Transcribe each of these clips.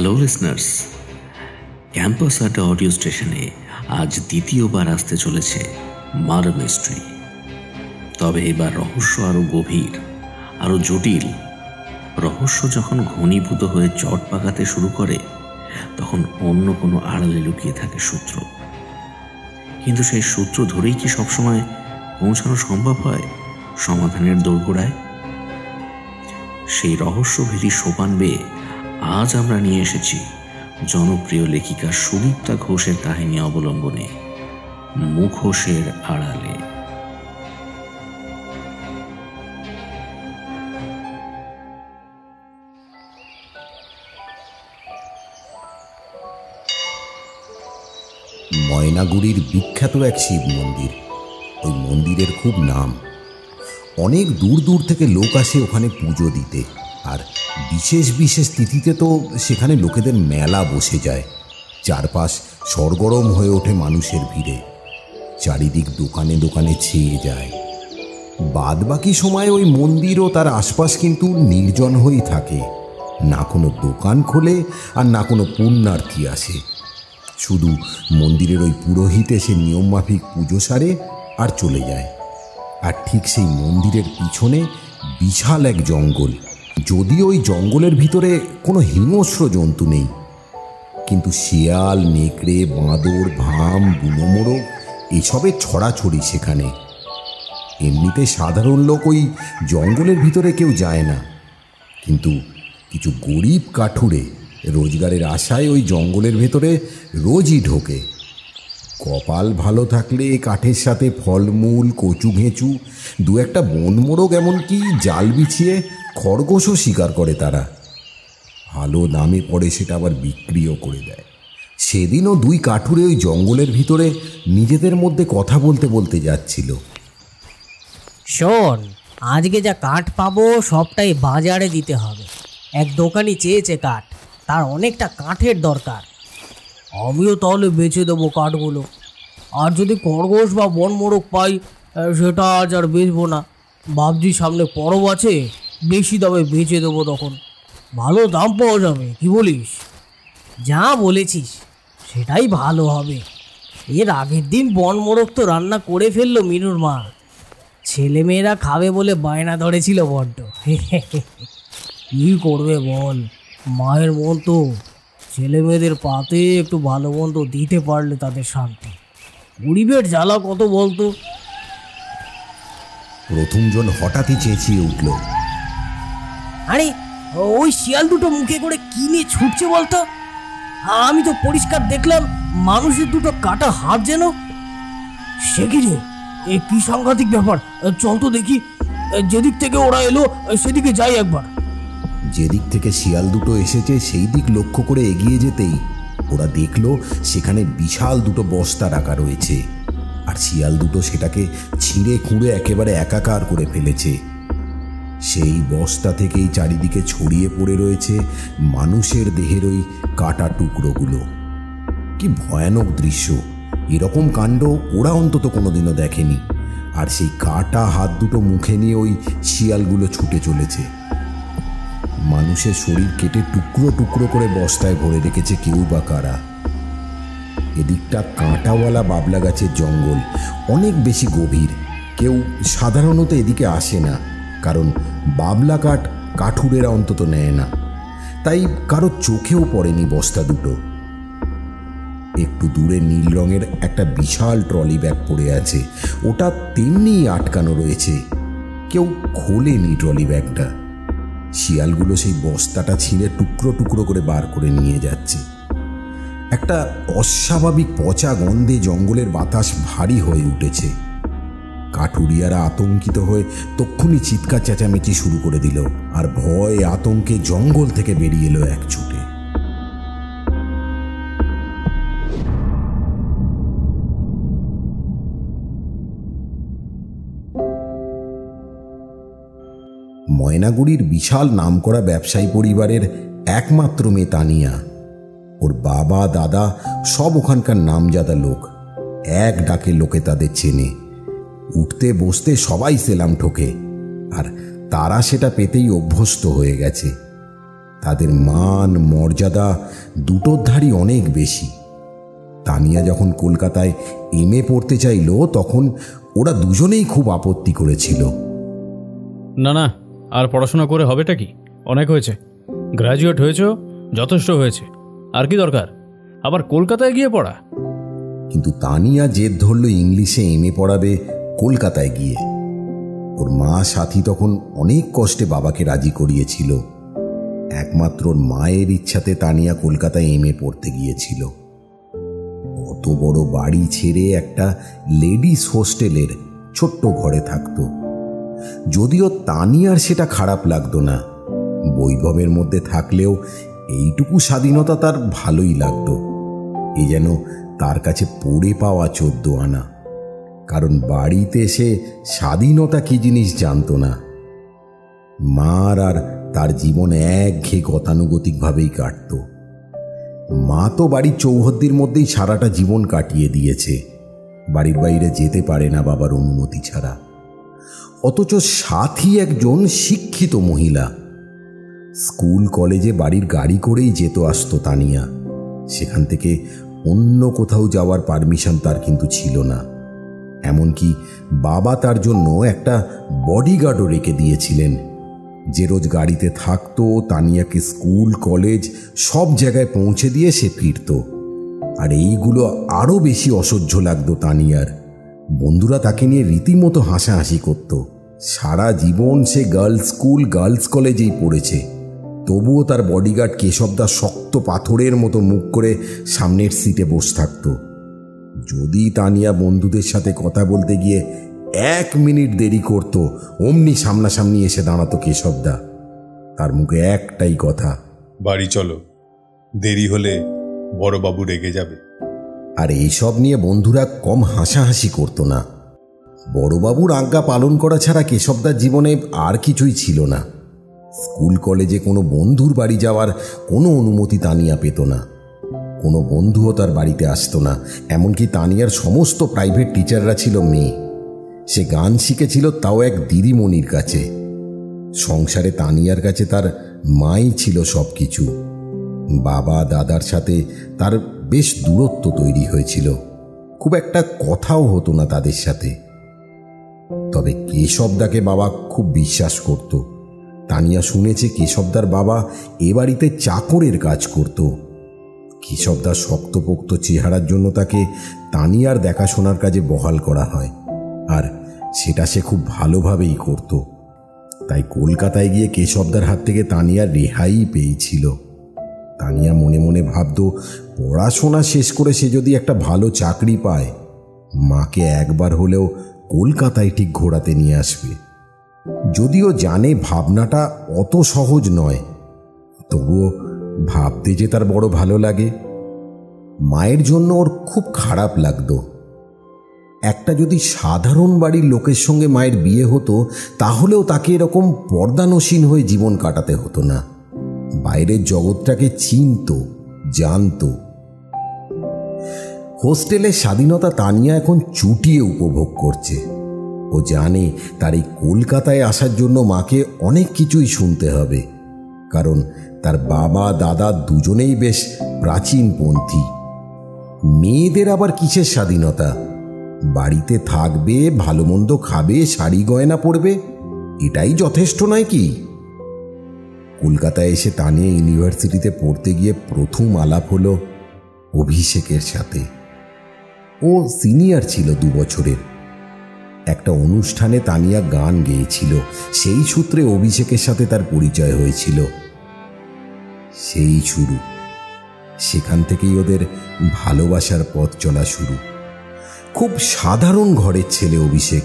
Hello listeners, campus আড্ডা audio স্টেশনে আজ দ্বিতীয়বার আসতে চলেছে মার্ডার মিস্ট্রি। তবে এবার রহস্য আরো গভীর, আরো জটিল। রহস্য যখন ঘনীভূত হয়ে জট পাকাতে শুরু করে, তখন অন্য কোনো আড়ালে লুকিয়ে থাকে সূত্র। কিন্তু সেই সূত্র ধরেই কি সবসময় পৌঁছানো সম্ভব হয় সমাধানের দোরগোড়ায়? সেই রহস্যভেদী সোপান বেয়ে আজ আমরা নিয়ে এসেছি জনপ্রিয় লেখিকা সুদীপ্তা ঘোষের কাহিনী অবলম্বনে মুখোশের আড়ালে। ময়নাগুড়ির বিখ্যাত এক শিব মন্দির। ওই মন্দিরের খুব নাম। অনেক দূর দূর থেকে লোক আসে ওখানে পুজো দিতে, আর বিশেষ বিশেষ তিথিতে তো সেখানে লোকেদের মেলা বসে যায়। চারপাশ সরগরম হয়ে ওঠে মানুষের ভিড়ে, চারিদিক দোকানে দোকানে ছেয়ে যায়। বাদ বাকি সময় ওই মন্দির ও তার আশপাশ কিন্তু নির্জন হয়েই থাকে। না কোনো দোকান খোলে আর না কোনো পুণ্যার্থী আসে। শুধু মন্দিরের ওই পুরোহিত এসে নিয়মমাফিক পুজো সারে আর চলে যায়। আর ঠিক সেই মন্দিরের পিছনে বিশাল এক জঙ্গল। যদিও ওই জঙ্গলের ভিতরে কোনো হিংস্র জন্তু নেই, কিন্তু শিয়াল, নেকড়ে, বাঁদর, ভাম, বুনোমোড়ো এসবের ছড়াছড়ি সেখানে। এমনিতে সাধারণ লোক ওই জঙ্গলের ভিতরে কেউ যায় না, কিন্তু কিছু গরিব কাঠুরে রোজগারের আশায় ওই জঙ্গলের ভেতরে রোজই ঢোকে। কপাল ভালো থাকলে কাঠের সাথে ফলমূল, কচু ঘেঁচু, দু একটা বনমোরগ, এমনকি জাল বিছিয়ে খরগোশও শিকার করে তারা। ভালো দামে পড়ে সেটা আবার বিক্রিও করে দেয়। সেদিনও দুই কাঠুরে ওই জঙ্গলের ভিতরে নিজেদের মধ্যে কথা বলতে বলতে যাচ্ছিল। শোন, আজকে যা কাঠ পাবো সবটাই বাজারে দিতে হবে। এক দোকানি চেয়েছে কাঠ, তার অনেকটা কাঠের দরকার। আমিও তাহলে বেচে দেবো কাঠগুলো। আর যদি খরগোশ বা বনমোরগ পাই, সেটা আজ আর বেচবো না। ভাবছি সামনে পরব আছে, বেশি দামে বেচে দেবো, তখন ভালো দাম পাওয়া যাবে। কি বলিস? যা বলেছিস সেটাই ভালো হবে। এর আগের দিন বনমোরগ তো রান্না করে ফেললো মিনুর মা। ছেলেমেয়েরা খাবে বলে বায়না ধরেছিল বড্ড। কী করবে বল, মায়ের মন তো। ছেলে মেয়েদের পাতে একটু ভালো মন্দ দিতে পারলে তাদের শান্তি। গরিবের জ্বালা কত বলতো। প্রথমজন হঠাৎই চেঁচিয়ে উঠল, আরে ওই শিয়াল দুটো মুখে করে কি নিয়ে ছুটছে বলতো? আমি তো পরিষ্কার দেখলাম মানুষের দুটো কাটা হাত যেন। সে কি রে, এ কি সাংঘাতিক ব্যাপার! চল তো দেখি, যেদিক থেকে ওরা এলো সেদিকে যাই একবার। যেদিক থেকে শিয়াল দুটো এসেছে সেই দিক লক্ষ্য করে এগিয়ে যেতেই ওরা দেখলো সেখানে বিশাল দুটো বস্তা রাখা রয়েছে, আর শিয়াল দুটো সেটাকে ছিঁড়ে খুঁড়ে একেবারে একাকার করে ফেলেছে। সেই বস্তা থেকেই চারিদিকে ছড়িয়ে পড়ে রয়েছে মানুষের দেহের ওই কাটা টুকরোগুলো। কি ভয়ানক দৃশ্য! এরকম কাণ্ড ওরা অন্তত কোনোদিনও দেখেনি। আর সেই কাটা হাত দুটো মুখে নিয়ে ওই শিয়ালগুলো ছুটে চলেছে। মানুষের শরীর কেটে টুকরো টুকরো করে বস্তায় ভরে রেখেছে কেউ বা কারা। এদিকটা কাঁটাওয়ালা বাবলা গাছের জঙ্গল, অনেক বেশি গভীর। কেউ সাধারণত এদিকে আসে না, কারণ বাবলা কাঠ কাঠুরেরা অন্তত নেয় না। তাই কারো চোখেও পড়েনি বস্তা দুটো। একটু দূরে নীল রঙের একটা বিশাল ট্রলি ব্যাগ পড়ে আছে, ওটা তেমনি আটকানো রয়েছে। কেউ খোলেনি ট্রলি ব্যাগটা। শিয়ালগুলো সেই বস্তাটা ছিঁড়ে টুকরো টুকরো করে বার করে নিয়ে যাচ্ছে। একটা অস্বাভাবিক পচা গন্ধে জঙ্গলের বাতাস ভারী হয়ে উঠেছে। কাঠুরিয়ারা আতঙ্কিত হয়ে তক্ষুনি চিৎকার চেঁচামেচি শুরু করে দিল, আর ভয় আতঙ্কে জঙ্গল থেকে বেরিয়ে এলো এক ছুটে। ময়নাগুড়ির বিশাল নামকরা ব্যবসায়ী পরিবারের একমাত্র মেয়ে তানিয়া। ওর বাবা, দাদা সব ওখানকার নামজাদা লোক। এক ডাকে লোকে তাদের চেনে। উঠতে বসতে সবাই সেলাম ঠোকে, আর তারা সেটা পেতেই অভ্যস্ত হয়ে গেছে। তাদের মান মর্যাদা দুটোর ধারই অনেক বেশি। তানিয়া যখন কলকাতায় এমএ পড়তে চাইল তখন ওরা দুজনেই খুব আপত্তি করেছিল। না না, আর পড়াশোনা করে হবেটা কি? অনেক হয়েছে, গ্র্যাজুয়েট হয়েছ, যথেষ্ট হয়েছে, আর কি দরকার আবার কলকাতায় গিয়ে পড়া? কিন্তু তানিয়া জেদ ধরল ইংলিশে এমএ পড়াবে কলকাতায় গিয়ে। ওর মা সাথী তখন অনেক কষ্টে বাবাকে রাজি করিয়েছিল। একমাত্র ওর মায়ের ইচ্ছাতে তানিয়া কলকাতায় এমএ পড়তে গিয়েছিল। অত বড় বাড়ি ছেড়ে একটা লেডিস হোস্টেলের ছোট্ট ঘরে থাকতো। যদিও তানিয়ার সেটা খারাপ লাগতো না, বৈভবের মধ্যে থাকলেও এইটুকু স্বাধীনতা তার ভালোই লাগতো। এ যেন তার কাছে পড়ে পাওয়া 14 আনা। কারণ বাড়িতে সে স্বাধীনতা কি জিনিস জানতো না। মার আর তার জীবন একঘেয়ে গতানুগতিকভাবেই কাটত। মা তো বাড়ির চৌহদ্দির মধ্যেই সারাটা জীবন কাটিয়ে দিয়েছে, বাড়ির বাইরে যেতে পারে না বাবার অনুমতি ছাড়া। অথচ সাথী একজন শিক্ষিত মহিলা। স্কুল কলেজে বাড়ির গাড়ি করেই যেত আসতো তানিয়া। সেখান থেকে অন্য কোথাও যাওয়ার পারমিশন তার কিন্তু ছিল না। এমনকি বাবা তার জন্য একটা বডিগার্ডও রেখে দিয়েছিলেন, যে রোজ গাড়িতে থাকতো, তানিয়াকে স্কুল কলেজ সব জায়গায় পৌঁছে দিয়ে সে ফিরত। আর এইগুলো আরও বেশি অসহ্য লাগতো তানিয়ার। বন্ধুরা তাকে নিয়ে রীতিমতো হাসাহাসি করত। সারা জীবন সে গার্লস স্কুল গার্লস কলেজেই পড়েছে, তবুও তার বডিগার্ড কেশবদা শক্ত পাথরের মতো মুখ করে সামনের সিটে বসে থাকত। যদি তানিয়া বন্ধুদের সাথে কথা বলতে গিয়ে 1 মিনিট দেরি করত, অমনি সামনাসামনি এসে দাঁড়াতো কেশবদা। তার মুখে একটাই কথা, বাড়ি চলো, দেরি হলে বড়বাবু রেগে যাবে। আর এইসব নিয়ে বন্ধুরা কম হাসাহাসি করত না। বড়বাবুর আজ্ঞা পালন করা ছাড়া কেশবদার জীবনে আর কিছুই ছিল না। স্কুল কলেজে কোনো বন্ধুর বাড়ি যাওয়ার কোনো অনুমতি তানিয়া পেত না। কোনো বন্ধুও তার বাড়িতে আসতো না। এমনকি তানিয়ার সমস্ত প্রাইভেট টিচাররা ছিল মেয়ে। সে গান শিখেছিল তাও এক দিদিমণির কাছে। সংসারে তানিয়ার কাছে তার মাই ছিল সব কিছু। বাবা দাদার সাথে তার বেশ দূরত্ব তৈরি হয়েছিল, খুব একটা কথাও হতো না তাদের সাথে। তবে কেশবদাকে বাবা খুব বিশ্বাস করত। তানিয়া শুনেছে কেশবদার বাবা এ বাড়িতে চাকরের কাজ করত। কেশবদার শক্তপোক্ত চেহারার জন্য তাকে তানিয়ার দেখাশোনার কাজে বহাল করা হয়, আর সেটা সে খুব ভালোভাবেই করত। তাই কলকাতায় গিয়ে কেশবদার হাত থেকে তানিয়ার রেহাই পেয়েছিল। তানিয়া মনে মনে ভাবত, পড়াশোনা শেষ করে সে যদি একটা ভালো চাকরি পায়, মাকে একবার হলেও কলকাতায় ঠিক ঘোরাতে নিয়ে আসবে। যদিও জানে ভাবনাটা অত সহজ নয়, তবুও ভাবতে যে তার বড় ভালো লাগে। মায়ের জন্য ওর খুব খারাপ লাগতো। একটা যদি সাধারণ বাড়ির লোকের সঙ্গে মায়ের বিয়ে হতো, তাহলেও তাকে এরকম পর্দানসীন হয়ে জীবন কাটাতে হতো না। বাইরের জগৎটাকে চিনত, জানত। হোস্টেলের স্বাধীনতা তানিয়া এখন চুটিয়ে উপভোগ করছে। ও জানে তার এই কলকাতায় আসার জন্য মাকে অনেক কিছুই শুনতে হবে, কারণ তার বাবা দাদা দুজনেই বেশ প্রাচীনপন্থী। মেয়েদের আবার কিসের স্বাধীনতা? বাড়িতে থাকবে, ভালো মন্দ খাবে, শাড়ি গয়না পরবে, এটাই যথেষ্ট নয় কি? কলকাতায় এসে তানিয়া ইউনিভার্সিটিতে পড়তে গিয়ে প্রথম আলাপ হলো অভিষেকের সাথে। ও সিনিয়র ছিল 2 বছরের। একটা অনুষ্ঠানে তানিয়া গান গেয়েছিল, সেই সূত্রে অভিষেকের সাথে তার পরিচয় হয়েছিল। সেই শুরু। সেখান থেকেই ওদের ভালোবাসার পথ চলা শুরু। খুব সাধারণ ঘরের ছেলে অভিষেক,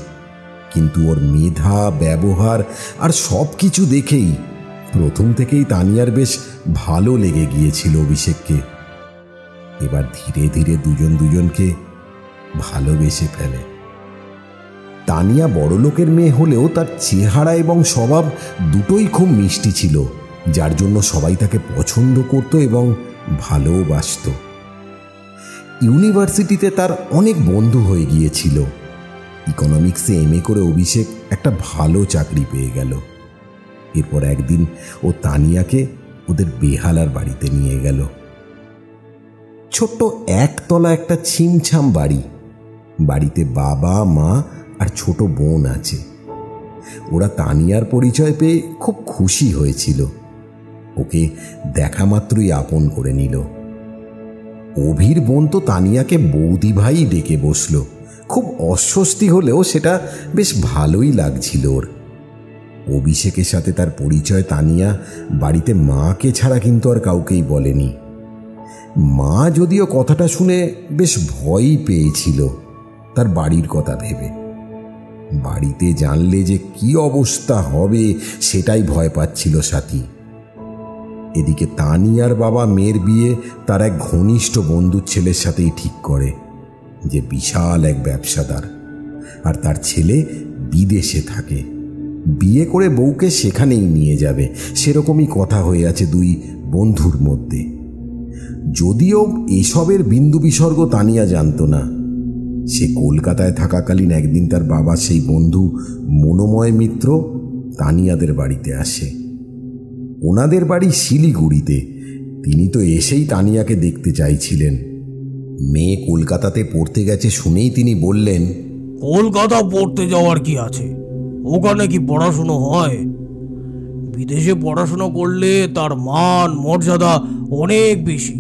কিন্তু ওর মেধা, ব্যবহার আর সব কিছু দেখেই প্রথম থেকেই তানিয়ার বেশ ভালো লেগে গিয়েছিল অভিষেককে। এবার ধীরে ধীরে দুজন দুজনকে ভালোবেসে ফেলে। তানিয়া বড়লোকের মেয়ে হলেও তার চেহারা এবং স্বভাব দুটোই খুব মিষ্টি ছিল, যার জন্য সবাই তাকে পছন্দ করত এবং ভালোবাসত। ইউনিভার্সিটিতে তার অনেক বন্ধু হয়ে গিয়েছিল। ইকোনমিক্সে এমএ করে অভিষেক একটা ভালো চাকরি পেয়ে গেল। এরপর একদিন ও তানিয়াকে ওদের বেহালার বাড়িতে নিয়ে গেল। ছোট্ট একতলা একটা ছিমছাম বাড়ি। বাড়িতে বাবা, মা আর ছোট বোন আছে। ওরা তানিয়ার পরিচয় পেয়ে খুব খুশি হয়েছিল। ওকে দেখা মাত্রই আপন করে নিল। অভির বোন তো তানিয়াকে বৌদি ভাই ডেকে বসল। খুব অস্বস্তি হলেও সেটা বেশ ভালোই লাগছিল ওর। অভিষেকের সাথে তার পরিচয় তানিয়া বাড়িতে মাকে ছাড়া কিন্তু আর কাউকেই বলেনি। মা যদিও কথাটা শুনে বেশ ভয়ই পেয়েছিল তার বাড়ির কথা ভেবে। বাড়িতে জানলে যে কি অবস্থা হবে সেটাই ভয় পাচ্ছিল সাথী। এদিকে তানিয়ার বাবা মেয়ের বিয়ে তার এক ঘনিষ্ঠ বন্ধুর ছেলের সাথেই ঠিক করে, যে বিশাল এক ব্যবসাদার, আর তার ছেলে বিদেশে থাকে। বিয়ে করে বউকে সেখানেই নিয়ে যাবে, সেরকমই কথা হয়ে আছে দুই বন্ধুর মধ্যে। যদিও এসবের বিন্দু বিসর্গ তানিয়া জানত না। সে কলকাতায় থাকাকালীন একদিন তার বাবা সেই বন্ধু মনোময় মিত্র তানিয়াদের বাড়িতে আসে। ওনাদের বাড়ি শিলিগুড়িতে। তিনি তো এসেই তানিয়াকে দেখতে চাইছিলেন। মেয়ে কলকাতাতে পড়তে গেছে শুনেই তিনি বললেন, কলকাতা পড়তে যাওয়ার কি আছে, ওখানে কি পড়াশুনো হয়? বিদেশে পড়াশুনো করলে তার মান মর্যাদা অনেক বেশি।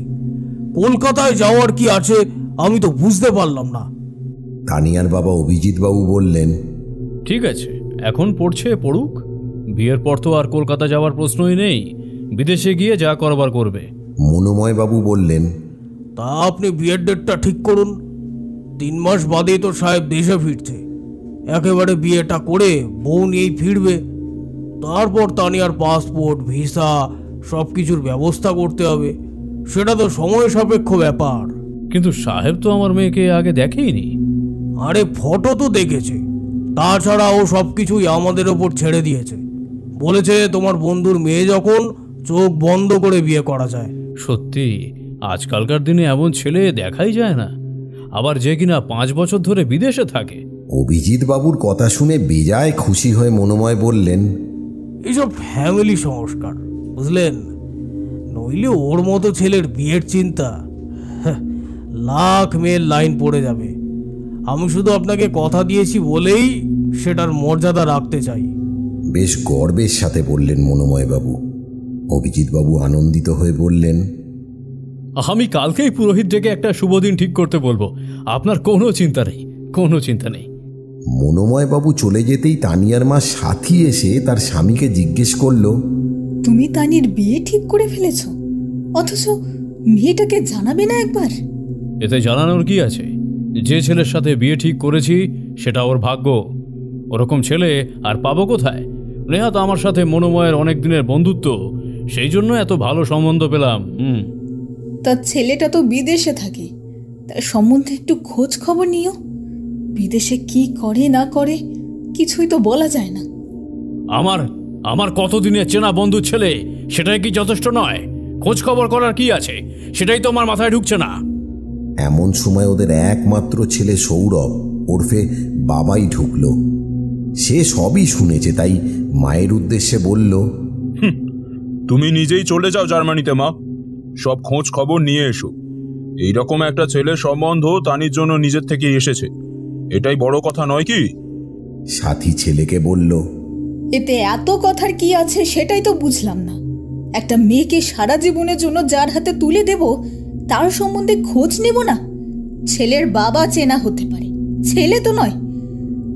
কলকাতায় যাওয়ার কি আছে আমি তো বুঝতে পারলাম না। তানিয়ার বাবা অভিজিৎ বাবু বললেন, ঠিক আছে, এখন পড়ছে পড়ুক। বিয়ের পর তো আর কলকাতা যাওয়ার প্রশ্নই নেই, বিদেশে গিয়ে যা করবার করবে। মনোময় বাবু বললেন, তা আপনি বিয়ের ডেটটা ঠিক করুন। 3 মাস বাদেই তো সাহেব দেশে ফিরছে। একেবারে বিয়েটা করে বউ নিয়েই ফিরবে। তারপর তানিয়ার পাসপোর্ট, ভিসা সব কিছুর ব্যবস্থা করতে হবে। সেটা তো সময় সাপেক্ষ ব্যাপার। কিন্তু সাহেব তো আমার মেয়েকে আগে দেখেইনি। আরে ফটো তো দেখেছে, তাছাড়া ও সব কিছুই আমাদের ওপর ছেড়ে দিয়েছে। বলেছে তোমার বন্ধুর মেয়ে যখন, চোখ বন্ধ করে বিয়ে করা যায়। সত্যি আজকালকার দিনে এমন ছেলে দেখাই যায় না, আবার যে কিনা 5 বছর ধরে বিদেশে থাকে। অভিজিৎ বাবুর কথা শুনে বেজায় খুশি হয়ে মনোময় বললেন, এইসব ফ্যামিলি সংস্কার, বুঝলেন? নইলে ওর মতো ছেলের বিয়ের চিন্তা, লাখ মেয়ের লাইন পড়ে যাবে। আমি শুধু আপনাকে কথা দিয়েছি বলেই সেটার মর্যাদা রাখতে চাই। বেশ গর্বের সাথে বললেন মনোময় বাবু। অভিজিৎ বাবু আনন্দিত হয়ে বললেন, আমি কালকেই পুরোহিত ডেকে একটা শুভ দিন ঠিক করতে বলবো। আপনার কোনো চিন্তা নেই, কোনো চিন্তা নেই। মনোময় বাবু চলে যেতেই তানিয়ার মা সাথী এসে তার স্বামীকে জিজ্ঞেস করল, তুমি তানির বিয়ে ঠিক করে ফেলেছ, অথচ মেয়েটাকে জানাবে না একবার? এতে জানানোর কি আছে? যে ছেলের সাথে বিয়ে ঠিক করেছি সেটা ওর ভাগ্য। ওরকম ছেলে আর পাবো কোথায়? নেহাত আমার সাথে মনোময়ের অনেক দিনের বন্ধুত্ব, সেই জন্য এত ভালো সম্বন্ধ পেলাম। তার ছেলেটা তো বিদেশে থাকে, তার সম্বন্ধে একটু খোঁজ খবর নিও। বিদেশে কি করে না করে কিছুই তো বলা যায় না। আমার কতদিনের চেনা বন্ধুর ছেলে, সেটাই কি যথেষ্ট নয়? খোঁজ খবর করার কি আছে সেটাই তো আমার মাথায় ঢুকছে না। এমন সময় ওদের একমাত্র ছেলে সৌরভ ওরফে বাবাই ঢুকল। সে সবই শুনেছে, তাই মায়ের উদ্দেশ্যে বলল, তুমি নিজেই চলে যাও জার্মানিতে মা, সব খোঁজ খবর নিয়ে এসো। এইরকম একটা ছেলের সম্বন্ধ তানির জন্য নিজের থেকে এসেছে, এটাই বড় কথা নয় কি? সাথী ছেলেকে বলল, এতে এত কথার কি আছে সেটাই তো বুঝলাম না। একটা মেয়েকে সারা জীবনের জন্য যার হাতে তুলে দেব, তার সম্বন্ধে খোঁজ নেব না? ছেলের বাবা চেনা হতে পারে, ছেলে তো নয়।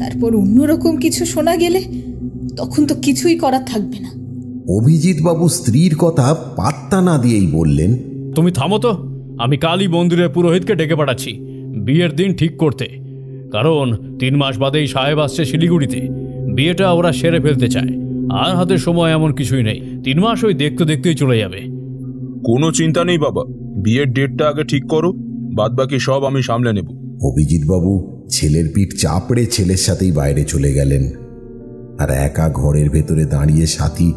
তারপর অন্যরকম কিছু শোনা গেলে তখন তো কিছুই করার থাকবে না। অভিজিৎ বাবু স্ত্রীর কথা পাত্তা না দিয়েই বললেন, তুমি থামো তো, আমি কালই মন্দিরের পুরোহিতকে ডেকে পাঠাচ্ছি বিয়ের দিন ঠিক করতে। কারণ 3 মাস বাদেই সাহেব আসছে শিলিগুড়িতে। বিয়েটা ওরা সেরে ফেলতে চায়, আর হাতে সময় এমন কিছুই নেই। 3 মাস ওই দেখতে দেখতেই চলে যাবে। কোনো চিন্তা নেই বাবা, বিয়ের ডেটটা আগে ঠিক করো, বাদ বাকি সব আমি সামলে নেব। অভিজিৎ বাবু ছেলের পিঠ চাপড়ে ছেলের সাথেই বাইরে চলে গেলেন। আর একা ঘরের ভেতরে দাঁড়িয়ে সাথী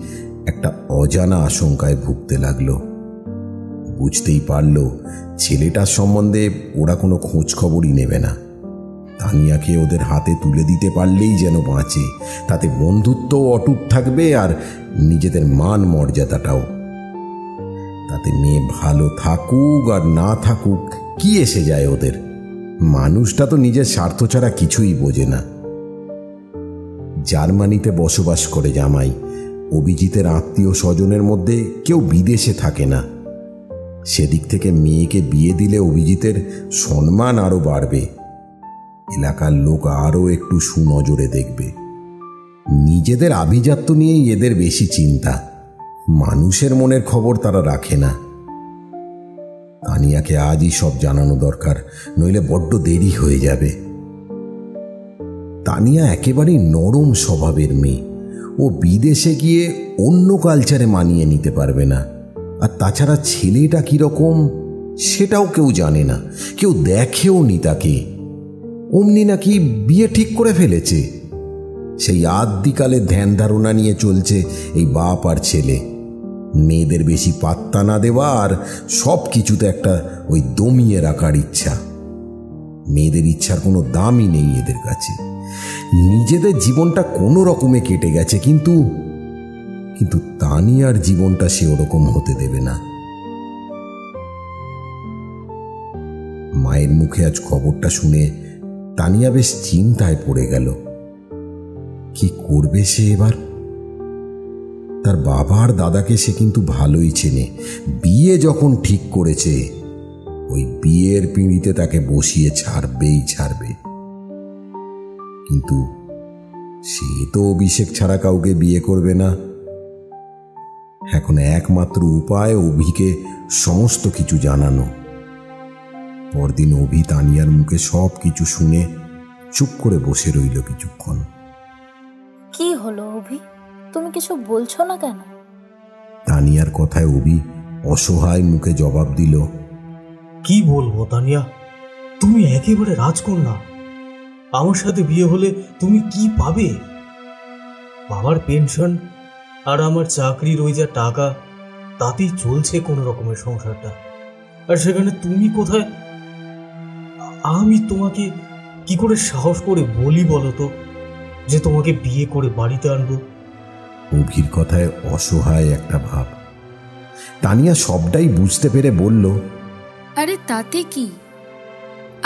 একটা অজানা আশঙ্কায় ভুগতে লাগলো। বুঝতেই পারল ছেলেটার সম্বন্ধে ওরা কোনো খোঁজ খবরই নেবে না। তানিয়াকে ওদের হাতে তুলে দিতে পারলেই যেন বাঁচে, তাতে বন্ধুত্বও অটুট থাকবে আর নিজেদের মান মর্যাদাটাও। তাতে মেয়ে ভালো থাকুক আর না থাকুক কি এসে যায় ওদের? মানুষটা তো নিজের স্বার্থ ছাড়া কিছুই বোঝে না। জার্মানিতে বসবাস করে জামাই। অভিজিতের আত্মীয় স্বজনের মধ্যে কেউ বিদেশে থাকে না। সেদিক থেকে মেয়েকে বিয়ে দিলে অভিজিতের সম্মান আরও বাড়বে, এলাকার লোক আরও একটু সুনজরে দেখবে। নিজেদের আভিজাত্য নিয়েই এদের বেশি চিন্তা, মানুষের মনের খবর তারা রাখে না। তানিয়াকে আজই সব জানানো দরকার, নইলে বড্ড দেরি হয়ে যাবে। তানিয়া একেবারেই নরম স্বভাবের মেয়ে। ও বিদেশে গিয়ে অন্য কালচারে মানিয়ে নিতে পারবে না। আর তাছাড়া ছেলেটা কিরকম সেটাও কেউ জানে না, কেউ দেখেও নি তাকে। অমনি নাকি বিয়ে ঠিক করে ফেলেছে। সেই আদিকালে ধ্যান ধারণা নিয়ে চলছে এই বাপ আর ছেলে। মেয়েদের বেশি পাত্তা না দেওয়া আর সব কিছুতে একটা ওই দমিয়ে রাখার ইচ্ছা। মেয়েদের ইচ্ছার কোনো দামই নেই এদের কাছে। নিজেদের জীবনটা কোনো রকমে কেটে গেছে, কিন্তু তানিয়ার জীবনটা সে ওরকম হতে দেবে না। মায়ের মুখে আজ খবরটা শুনে তানিয়া বেশ চিন্তায় পড়ে গেল। কি করবে সে এবার? তার বাবা আর দাদাকে সে কিন্তু ভালোই চেনে। বিয়ে যখন ঠিক করেছে, ওই বিয়ের পিঁড়িতে তাকে বসিয়ে ছাড়বে। কিন্তু সে তো অভিষেক ছাড়া কাউকে বিয়ে করবে না। এখন একমাত্র উপায় অভিকে সমস্ত কিছু জানানো। পরদিন অভি তানিয়ার মুখে সব কিছু শুনে চুপ করে বসে রইল কিছুক্ষণ। কি হলো অভি, তুমি কিছু বলছো না কেন? তানিয়ার কথায় অভি অসহায় মুখে জবাব দিল, কি বলবো তানিয়া, তুমি একেবারে রাজকন্যা। আমার সাথে বিয়ে হলে তুমি কি পাবে? বাবার পেনশন আর আমার চাকরির ওই যা টাকা, তাতেই চলছে কোনো রকমের সংসারটা। আর সেখানে তুমি কোথায়? আমি তোমাকে কি করে সাহস করে বলি বলো তো যে তোমাকে বিয়ে করে বাড়িতে আনবো? অভির কথায় অসহায় একটা ভাব। তানিয়া সবটাই বুঝতে পেরে বলল, আরে তাতে কি,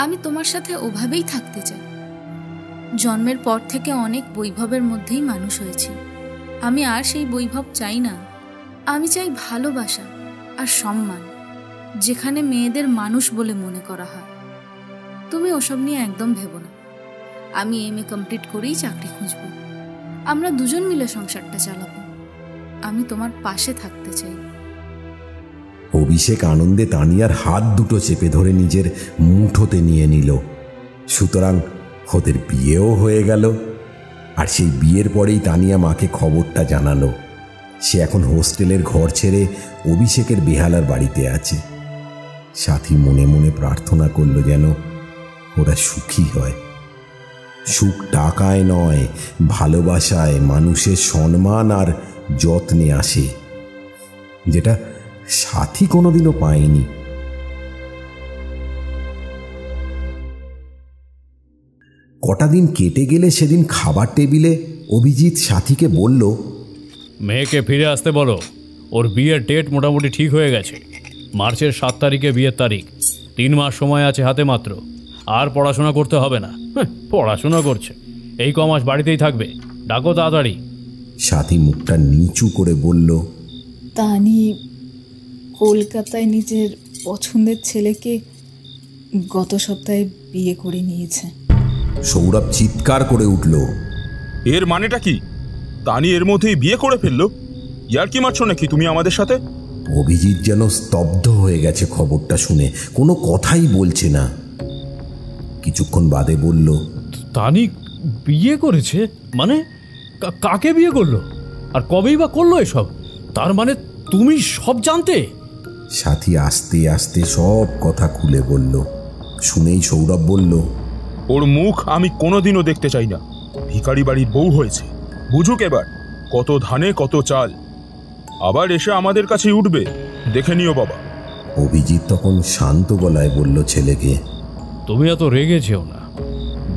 আমি তোমার সাথে ওভাবেই থাকতে চাই। জন্মের পর থেকে অনেক বৈভবের মধ্যেই মানুষ হয়েছি। আমি আর সেই বৈভব চাই না। আমি চাই ভালোবাসা আর সম্মান, যেখানে মেয়েদের মানুষ বলে মনে করা হয়। তুমি ওসব নিয়ে একদম ভেবো না। আমি এমএ কমপ্লিট করেই চাকরি খুঁজব। আমরা দুজন মিলে সংসারটা চালাবো। আমি তোমার পাশে থাকতে চাই। অভিষেক আনন্দে তানিয়ার হাত দুটো চেপে ধরে নিজের মুঠোতে নিয়ে নিল। সুতরাং ওদের বিয়েও হয়ে গেল। আর সেই বিয়ের পরেই তানিয়া মাকে খবরটা জানালো। সে এখন হোস্টেলের ঘর ছেড়ে অভিষেকের বেহালার বাড়িতে আছে। সাথী মনে মনে প্রার্থনা করল যেন ওরা সুখী হয়। সুখ টাকায় নয়, ভালোবাসায়, মানুষের সম্মান আর যত্নে আসে, যেটা সাথী কোনোদিনও পায়নি। কটা দিন কেটে গেলে সেদিন খাবার টেবিলে অভিজিৎ সাথীকে বলল, মেয়েকে ফিরে আসতে বলো। ওর বিয়ের ডেট মোটামুটি ঠিক হয়ে গেছে। মার্চের 7 তারিখে বিয়ের তারিখ। 3 মাস সময় আছে হাতে মাত্র। আর পড়াশোনা করতে হবে না। পড়াশোনা করছে, এই কমাস বাড়িতেই থাকবে। ডাকো তাড়াতাড়ি। সাথী মুখটা নিচু করে বলল, তানি কলকাতায় নিজের পছন্দের ছেলেকে গত সপ্তাহে বিয়ে করে নিয়েছে। সৌরভ চিৎকার করে উঠল, এর মানেটা কি? তানি এর মধ্যেই বিয়ে করে ফেললো? ইয়ার কি মারছো নাকি তুমি আমাদের সাথে? অভিজিৎ যেন স্তব্ধ হয়ে গেছে খবরটা শুনে, কোনো কথাই বলছে না। কিছুক্ষণ বাদে বলল, তানি বিয়ে করেছে? মানে কাকে বিয়ে করলো? আর কবেই বা করলো এসব? তার মানে তুমি সব জানতে? সাথী আস্তে আস্তে সব কথা খুলে বলল। শুনেই সৌরভ বলল, ওর মুখ আমি কোনোদিনও দেখতে চাই না। ভিখারি বাড়ির বউ হয়েছে, বুঝুক এবার কত ধানে কত চাল। আবার এসে আমাদের কাছেই উঠবে, দেখে নিও বাবা। অভিজিৎ তখন শান্ত গলায় বলল ছেলেকে, তুমি এত রেগে যেও না।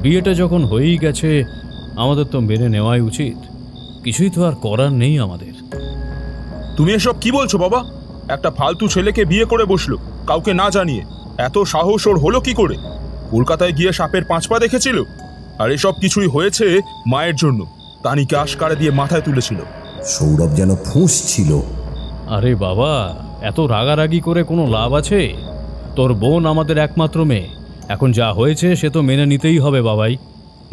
বিয়েটা যখন হয়েই গেছে, আমাদের তো মেনে নেওয়াই উচিত। কিছুই তো আর করার নেই আমাদের। তুমি এসব কি বলছো বাবা? একটা ফালতু ছেলেকে বিয়ে করে বসলো কাউকে না জানিয়ে। এত সাহস ওর হলো কি করে? কলকাতায় গিয়ে সাপের 5 পা দেখেছিল। আর এসব কিছুই হয়েছে মায়ের জন্য। তানিকে আশকারা দিয়ে মাথায় তুলেছিল। সৌরভ যেন ফুঁসছিল। আরে বাবা, এত রাগারাগি করে কোনো লাভ আছে? তোর বোন আমাদের একমাত্র মেয়ে। এখন যা হয়েছে সে তো মেনে নিতেই হবে বাবাই।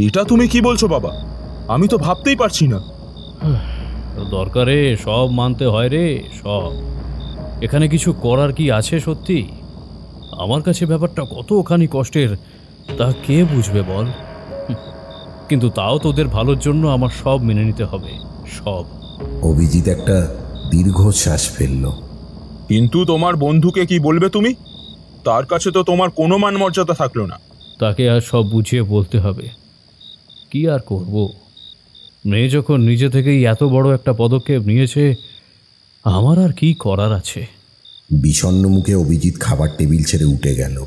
এটা তুমি কি বলছো বাবা? আমি তো ভাবতেই পারছি না। দরকারে সব মানতে হয় রে, সব। এখানে কিছু করার কি আছে সত্যি? আমার কাছে ব্যাপারটা কতখানি কষ্টের তা কে বুঝবে বল? কিন্তু তাও তোদের ভালোর জন্য আমার সব মেনে নিতে হবে, সব। অভিজিৎ একটা দীর্ঘশ্বাস ফেলল। কিন্তু তোমার বন্ধুকে কি বলবে তুমি? তার কাছে তো তোমার কোনো মান মর্যাদা থাকলো না। তাকে আর সব বুঝিয়ে বলতে হবে। কি আর করব? মেয়ে যখন নিজে থেকেই এত বড় একটা পদক্ষেপ নিয়েছে, আমার আর কি করার আছে? বিষণ্ণ মুখে অভিজিৎ খাবার টেবিল ছেড়ে উঠে গেল,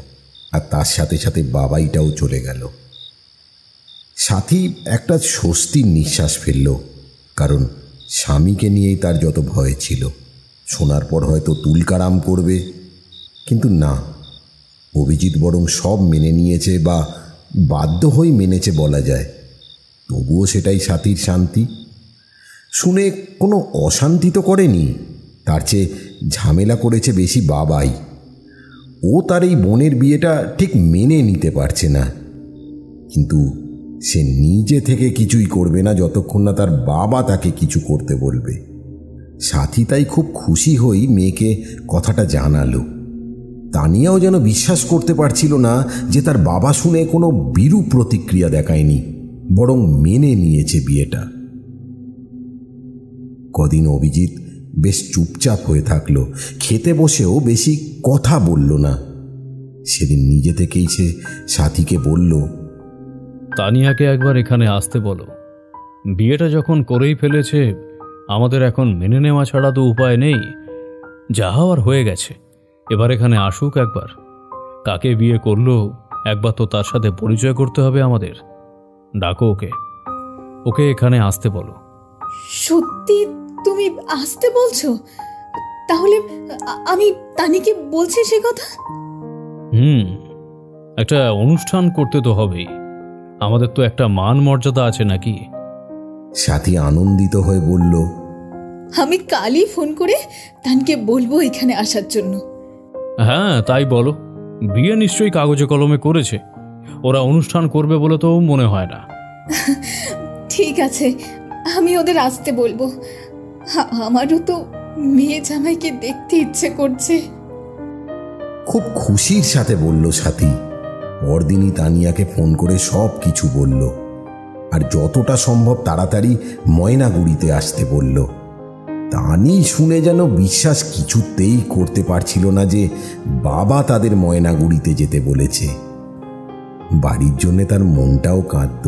আর তার সাথে সাথে বাবাইটাও চলে গেল। সাথী একটা স্বস্তির নিঃশ্বাস ফেলল, কারণ স্বামীকে নিয়েই তার যত ভয় ছিল। শোনার পর হয়তো তুলকারাম করবে, কিন্তু না, অভিজিৎ বরং সব মেনে নিয়েছে, বা বাধ্য হয়ে মেনেছে বলা যায়। তবুও সেটাই সাথীর শান্তি। শুনে কোনো অশান্তি তো করেনি, তার চেয়ে ঝামেলা করেছে বেশি বাবাই। ও তার এই বোনের বিয়েটা ঠিক মেনে নিতে পারছে না, কিন্তু সে নিজে থেকে কিছুই করবে না যতক্ষণ না তার বাবা তাকে কিছু করতে বলবে। সাথী তাই খুব খুশি হই মেয়েকে কথাটা জানালো। তানিয়াও যেন বিশ্বাস করতে পারছিল না যে তার বাবা শুনে কোনো বিরূপ প্রতিক্রিয়া দেখায়নি, বরং মেনে নিয়েছে বিয়েটা। কদিন অভিজিৎ বেশ চুপচাপ হয়ে থাকলো, খেতে বসেও বেশি কথা বলল না। সেদিন নিজে থেকেই সে সাথীকে বলল, তানিয়াকে একবার এখানে আসতে বলো। বিয়েটা যখন করেই ফেলেছে, আমাদের এখন মেনে নেওয়া ছাড়া তো উপায় নেই। যা হওয়ার হয়ে গেছে, এবার এখানে আসুক একবার। কাকে বিয়ে করলো একবার তো তার সাথে পরিচয় করতে হবে আমাদের। ডাকো ওকে, ওকে এখানে আসতে বলো। সত্যি তুমি আসতে বলছো? তাহলে আমি তানিকে বলছি সে কথা। একটা অনুষ্ঠান করতে তো হবেই, আমাদের তো একটা মান মর্যাদা আছে নাকি? সাথী আনন্দিত হয়ে বলল, আমি কালই ফোন করে তানকে বলবো এখানে আসার জন্য। হ্যাঁ তাই বলো। বিয়ে নিশ্চয়ই কাগজে কলমে করেছে, ওরা অনুষ্ঠান করবে বলে তো মনে হয় না। ঠিক আছে, আমি ওদের আসতে বলবো। আমারও তো মেয়ে জামাইকে দেখতে ইচ্ছে করছে। খুব খুশির সাথে বলল সাথী। পরদিনই তানিয়াকে ফোন করে সব কিছু বলল, আর যতটা সম্ভব তাড়াতাড়ি ময়নাগুড়িতে আসতে বলল। তানি শুনে যেন বিশ্বাস কিছুতেই করতে পারছিল না যে বাবা তাদের ময়নাগুড়িতে যেতে বলেছে। বাড়ির জন্যে তার মনটাও কাঁদত।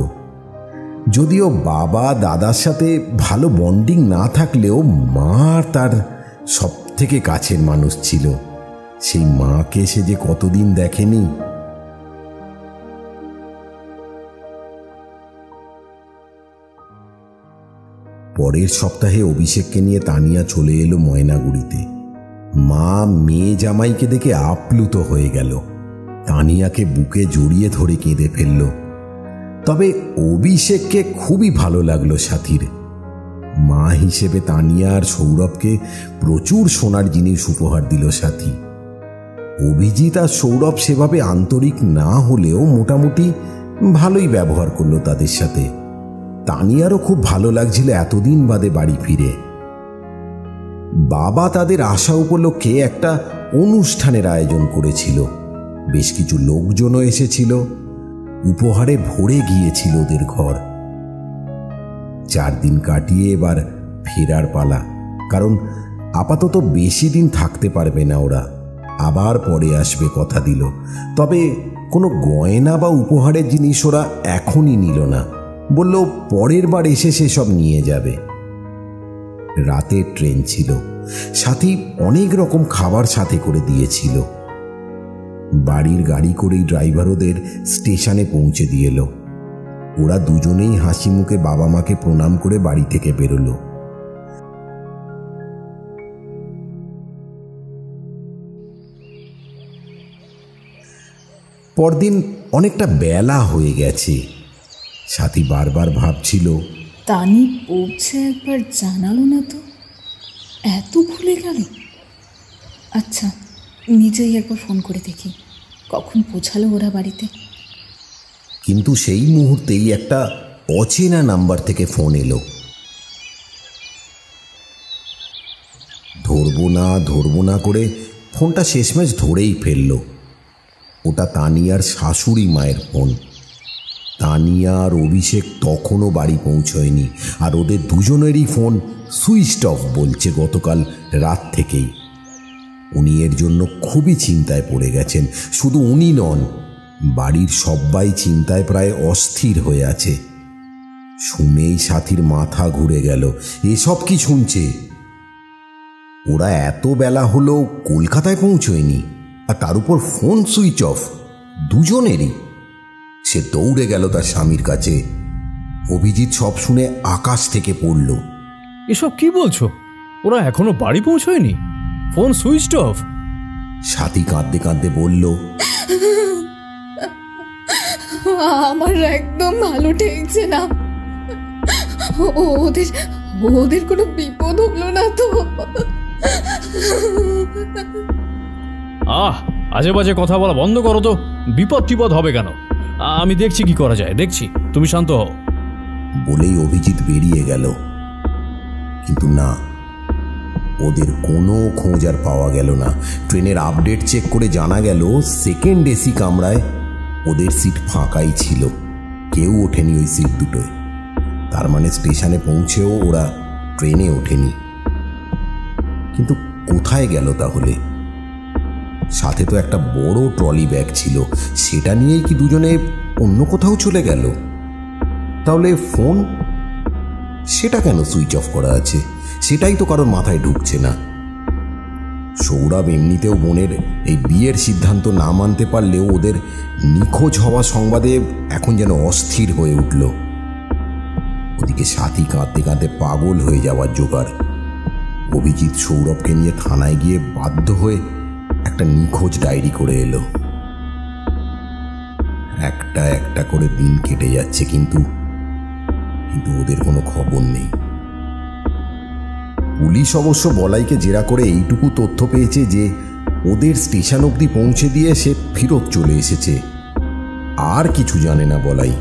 যদিও বাবা দাদার সাথে ভালো বন্ডিং না থাকলেও মা তার সব থেকে কাছের মানুষ ছিল। সেই মাকে সে যে কতদিন দেখেনি। পরের সপ্তাহে অভিষেককে নিয়ে তানিয়া চলে এলো ময়নাগুড়িতে। মা মেয়ে জামাইকে দেখে আপ্লুত হয়ে গেল। তানিয়াকে বুকে জড়িয়ে ধরে কেঁদে ফেলল। তবে অভিষেককে খুবই ভালো লাগলো সাথীর। মা হিসেবে তানিয়া আর সৌরভকে প্রচুর সোনার জিনিস উপহার দিল সাথী। অভিজিৎ আর সৌরভ সেভাবে আন্তরিক না হলেও মোটামুটি ভালোই ব্যবহার করলো তাদের সাথে। তানিয়ারও খুব ভালো লাগছিল এতদিন বাদে বাড়ি ফিরে। বাবা তাদের আসা উপলক্ষে একটা অনুষ্ঠানের আয়োজন করেছিল। বেশ কিছু লোকজনও এসেছিল। উপহারে ভরে গিয়েছিল ওদের ঘর। 4 দিন কাটিয়ে এবার ফেরার পালা, কারণ আপাতত বেশি দিন থাকতে পারবে না ওরা, আবার পরে আসবে কথা দিল। তবে কোনো গয়না বা উপহারের জিনিস ওরা এখনই নিল না, বলল পরের বার এসে সেসব নিয়ে যাবে। রাতের ট্রেন ছিল, সাথী অনেক রকম খাবার সাথে করে দিয়েছিল। বাড়ির গাড়ি করেই ড্রাইভার ওদের স্টেশনে পৌঁছে দিয়ে এলো। ওরা দুজনেই হাসি মুখে বাবা মাকে প্রণাম করে বাড়ি থেকে বেরোলো। পরদিন অনেকটা বেলা হয়ে গেছে। সাথী বারবার ভাবছিল, তানি পৌঁছে একবার জানালো না তো, এত ভুলে গেল। আচ্ছা, নিজেই একবার ফোন করে দেখি কখন পৌঁছালো ওরা বাড়িতে। কিন্তু সেই মুহূর্তেই একটা অচেনা নাম্বার থেকে ফোন এলো। ধরবো না করে ফোনটা শেষমেশ ধরেই ফেললো। ওটা তানিয়ার শাশুড়ি মায়ের ফোন। তানিয়া আর অভিষেক তখনও বাড়ি পৌঁছয়নি, আর ওদের দুজনেরই ফোন সুইচড অফ বলছে গতকাল রাত থেকেই। উনি এর জন্য খুবই চিন্তায় পড়ে গেছেন। শুধু উনি নন, বাড়ির সবাই চিন্তায় প্রায় অস্থির হয়ে আছে। শুনেই সাথীর মাথা ঘুরে গেল। এসব কি শুনছে? ওরা এত বেলা হলো কলকাতায় পৌঁছয়নি, আর তার উপর ফোন সুইচ অফ দুজনেরই। সে দৌড়ে গেল তার স্বামীর কাছে। অভিজিৎ সব শুনে আকাশ থেকে পড়ল। এসব কি বলছো? ওরা এখনো বাড়ি পৌঁছয়নি, ফোন সুইচড অফ? সাথী কাঁদতে কাঁদতে বলল, আমার একদম ভালো ঠেকছে না। ওদের কোনো বিপদ হলো না তো? আজে বাজে কথা বলা বন্ধ করো তো। বিপদ হবে কেন? আমি দেখছি কি করা যায়, দেখছি, তুমি শান্ত হও। বলেই অভিজিৎ বেরিয়ে গেল। কিন্তু না, ওদের কোনো খোঁজ আর পাওয়া গেল না। ট্রেনের আপডেট চেক করে জানা গেল সেকেন্ড এসি কামরায় ওদের সিট ফাঁকাই ছিল, কেউ ওঠেনি ওই সিট দুটোয়। তার মানে স্টেশনে পৌঁছেও ওরা ট্রেনে ওঠেনি। কিন্তু কোথায় গেল তাহলে? সাথে তো একটা বড় ট্রলি ব্যাগ ছিল, সেটা নিয়েই কি দুজনে অন্য কোথাও চলে গেল? তাহলে ফোন, সেটা কেন সুইচ অফ করা আছে? সেটাই তো কারোর মাথায় ঢুকছে না। সৌরভ এমনিতেও বোনের এই বিয়ের সিদ্ধান্ত না মানতে পারলেও ওদের নিখোঁজ হওয়া সংবাদে এখন যেন অস্থির হয়ে উঠল। ওদিকে সাথী কাঁদতে কাঁদতে পাগল হয়ে যাওয়ার জোগাড়। অভিজিৎ সৌরভকে নিয়ে থানায় গিয়ে বাধ্য হয়ে একটা নিখোঁজ ডায়েরি করে এলো। একটা একটা করে দিন কেটে যাচ্ছে, কিন্তু ওদের কোনো খবর নেই। পুলিশ অবশ্য বলাইকে জেরা করে এইটুকু তথ্য পেয়েছে যে ওদের স্টেশন অবধি পৌঁছে দিয়ে সে ফেরত চলে এসেছে। আর কিছু জানে না বলাই।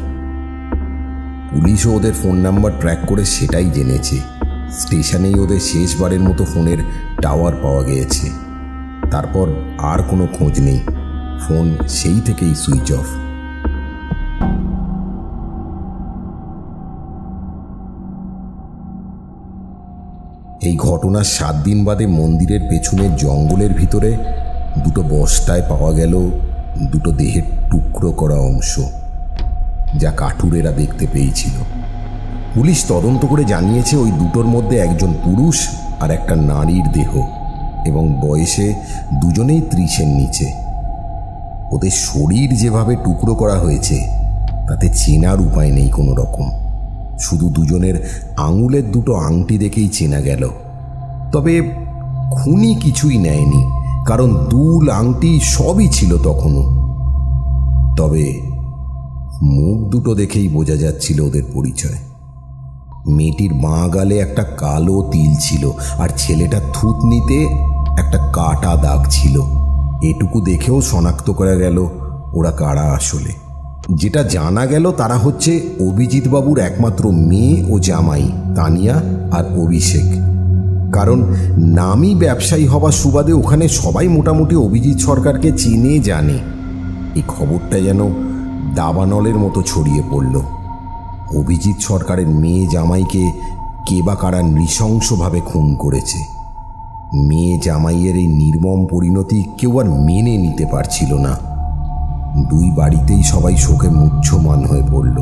পুলিশও ওদের ফোন নাম্বার ট্র্যাক করে সেটাই জেনেছে। স্টেশনেই ওদের শেষবারের মতো ফোনের টাওয়ার পাওয়া গিয়েছে। তারপর আর কোনো খোঁজ নেই, ফোন সেই থেকেই সুইচ অফ। এই ঘটনার 7 দিন বাদে মন্দিরের পেছনের জঙ্গলের ভিতরে দুটো বস্তায় পাওয়া গেল দুটো দেহের টুকরো করা অংশ, যা কাঠুরেরা দেখতে পেয়েছিল। পুলিশ তদন্ত করে জানিয়েছে ওই দুটোর মধ্যে একজন পুরুষ আর একটা নারীর দেহ, এবং বয়সে দুজনেই 30-এর নিচে। ওদের শরীর যেভাবে টুকরো করা হয়েছে তাতে চেনার উপায় নেই কোনো রকম। শুধু দুজনের আঙুলের দুটো আংটি দেখেই চেনা গেল। তবে খুনি কিছুই নেয়নি, কারণ দুল আংটি সবই ছিল তখনও। তবে মুখ দুটো দেখেই বোঝা যাচ্ছিল ওদের পরিচয়। মেয়েটির বাঁ গালে একটা কালো তিল ছিল, আর ছেলেটার থুতনিতে একটা কাটা দাগ ছিল। এটুকু দেখেও শনাক্ত করা গেল ওরা কারা আসলে। যেটা জানা গেল তারা হচ্ছে অভিজিৎ বাবুর একমাত্র মেয়ে ও জামাই তানিয়া আর অভিষেক। কারণ নামী ব্যবসায়ী হওয়ার সুবাদে ওখানে সবাই মোটামুটি অভিজিৎ সরকারকে চিনে জানে। এই খবরটা যেন দাবানলের মতো ছড়িয়ে পড়ল। অভিজিৎ সরকারের মেয়ে জামাইকে কে বা কারা নৃশংসভাবে খুন করেছে। মেয়ে জামাইয়ের এই নির্মম পরিণতি কেউ আর মেনে নিতে পারছিল না। দুই বাড়িতেই সবাই শোকে মুহ্যমান হয়ে পড়ল।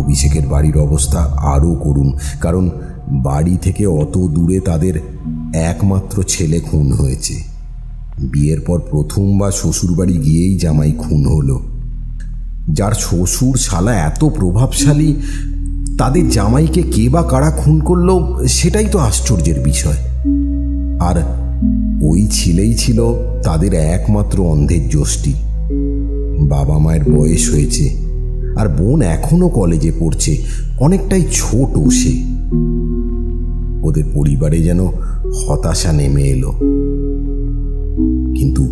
অভিষেকের বাড়ির অবস্থা আরও করুণ, কারণ বাড়ি থেকে অত দূরে তাদের একমাত্র ছেলে খুন হয়েছে। বিয়ের পর প্রথমবার শ্বশুরবাড়ি গিয়েই জামাই খুন হলো। যার শ্বশুর শালা এত প্রভাবশালী, তাদের জামাইকে কে বা কারা খুন করলো সেটাই তো আশ্চর্যের বিষয়। আর ওই ছেলেই ছিল তাদের একমাত্র অন্ধের যষ্টি। বাবা মায়ের বয়স হয়েছে, আর বোন এখনো কলেজে পড়ছে, অনেকটাই ছোট সে। ওদের পরিবারে যেন হতাশা নেমে এলো। কিন্তু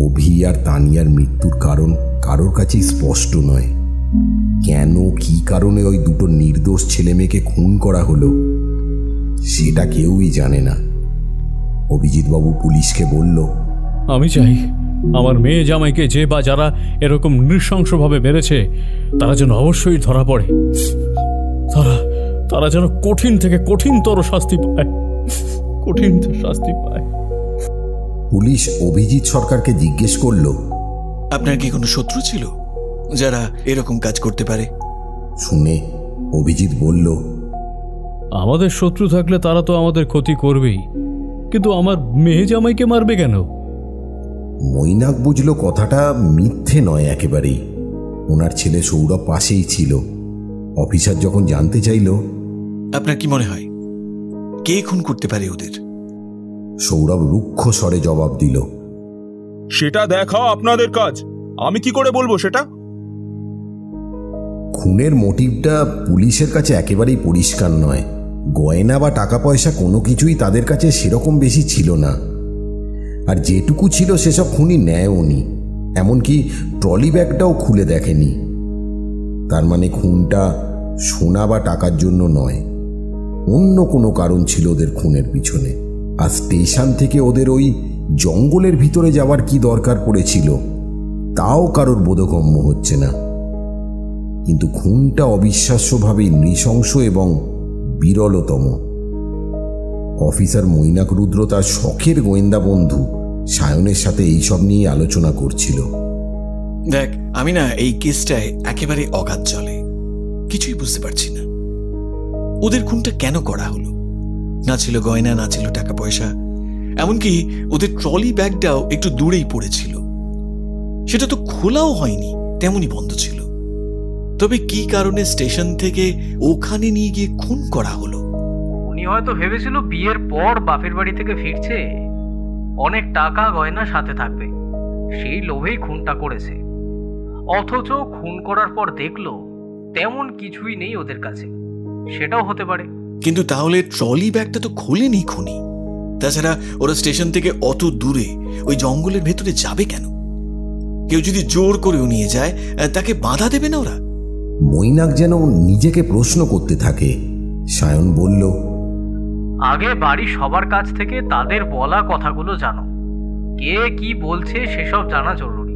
অভি আর তানিয়ার মৃত্যুর কারণ কারোর কাছেই স্পষ্ট নয়। কেন, কি কারণে ওই দুটো নির্দোষ ছেলে মেয়েকে খুন করা হলো সেটা কেউই জানে না। অভিজিৎবাবু পুলিশকে বলল, আমি চাই আমার মেয়ে জামাইকে যে বা যারা এরকম নৃশংসভাবে মেরেছে তারা যেন অবশ্যই ধরা পড়ে। তারা যেন কঠিন থেকে কঠিনতর শাস্তি পায়, কঠিন শাস্তি পায়। পুলিশ অভিজিৎ সরকারকে জিজ্ঞেস করল, আপনার কি কোনো শত্রু ছিল যারা এরকম কাজ করতে পারে? শুনে অভিজিৎ বলল, আমাদের শত্রু থাকলে তারা তো আমাদের ক্ষতি করবেই, কিন্তু আমার মেয়ে জামাইকে মারবে কেন? মৈনাক বুঝল কথাটা মিথ্যে নয় একেবারেই। ওনার ছেলে সৌরভ পাশেই ছিল। অফিসার যখন জানতে চাইল, আপনার কি মনে হয় কে খুন করতে পারে ওদের? সৌরভ রুক্ষ স্বরে জবাব দিল, সেটা দেখা আপনাদের কাজ, আমি কি করে বলবো সেটা? খুনের মোটিভটা পুলিশের কাছে একেবারেই পরিষ্কার নয়। গয়না বা টাকা পয়সা কোনো কিছুই তাদের কাছে সেরকম বেশি ছিল না, আর যেটুকু ছিল সেসব খুনি নেয়ওনি। এমনকি ট্রলি ব্যাগটাও খুলে দেখেনি। তার মানে খুনটা সোনা বা টাকার জন্য নয়, অন্য কোনো কারণ ছিল ওদের খুনের পিছনে। আর স্টেশন থেকে ওদের ওই জঙ্গলের ভিতরে যাওয়ার কি দরকার পড়েছিল তাও কারোর বোধগম্য হচ্ছে না। কিন্তু খুনটা অবিশ্বাস্যভাবেই নৃশংস এবং বিরলতম। অফিসার মৈনাক রুদ্র তার শখের গোয়েন্দা বন্ধু সায়নের সাথে এইসব নিয়ে আলোচনা করছিল। দেখ, আমি না এই কেসটায় একেবারে অগাধ জলে, কিছুই বুঝতে পারছি না। ওদের খুনটা কেন করা হলো? না ছিল গয়না, না ছিল টাকা পয়সা, এমনকি ওদের ট্রলি ব্যাগটাও একটু দূরেই পড়েছিল। সেটা তো খোলাও হয়নি, তেমনই বন্ধ ছিল। তবে কি কারণে স্টেশন থেকে ওখানে নিয়ে গিয়ে খুন করা হলো? উনি হয়তো ভেবেছিল বিয়ের পর বাপের বাড়ি থেকে ফিরছে, অনেক টাকা গয়না সাথে থাকবে, সেই লোভেই খুনটা করেছে। অথচ খুন করার পর দেখলো তেমন কিছুই নেই ওদের কাছে, সেটাও হতে পারে। কিন্তু তাহলে ট্রলি ব্যাগটা তো খোলেনি খুনি। তাছাড়া ওরা স্টেশন থেকে অত দূরে ওই জঙ্গলের ভেতরে যাবে কেন? কেউ যদি জোর করেও নিয়ে যায় তাকে বাধা দেবে না ওরা? মৈনাক যেন নিজেকে প্রশ্ন করতে থাকে। সায়ন বলল, আগে বাড়ি সবার কাছ থেকে তাদের বলা কথাগুলো জানো, কে কি বলছে সেসব জানা জরুরি।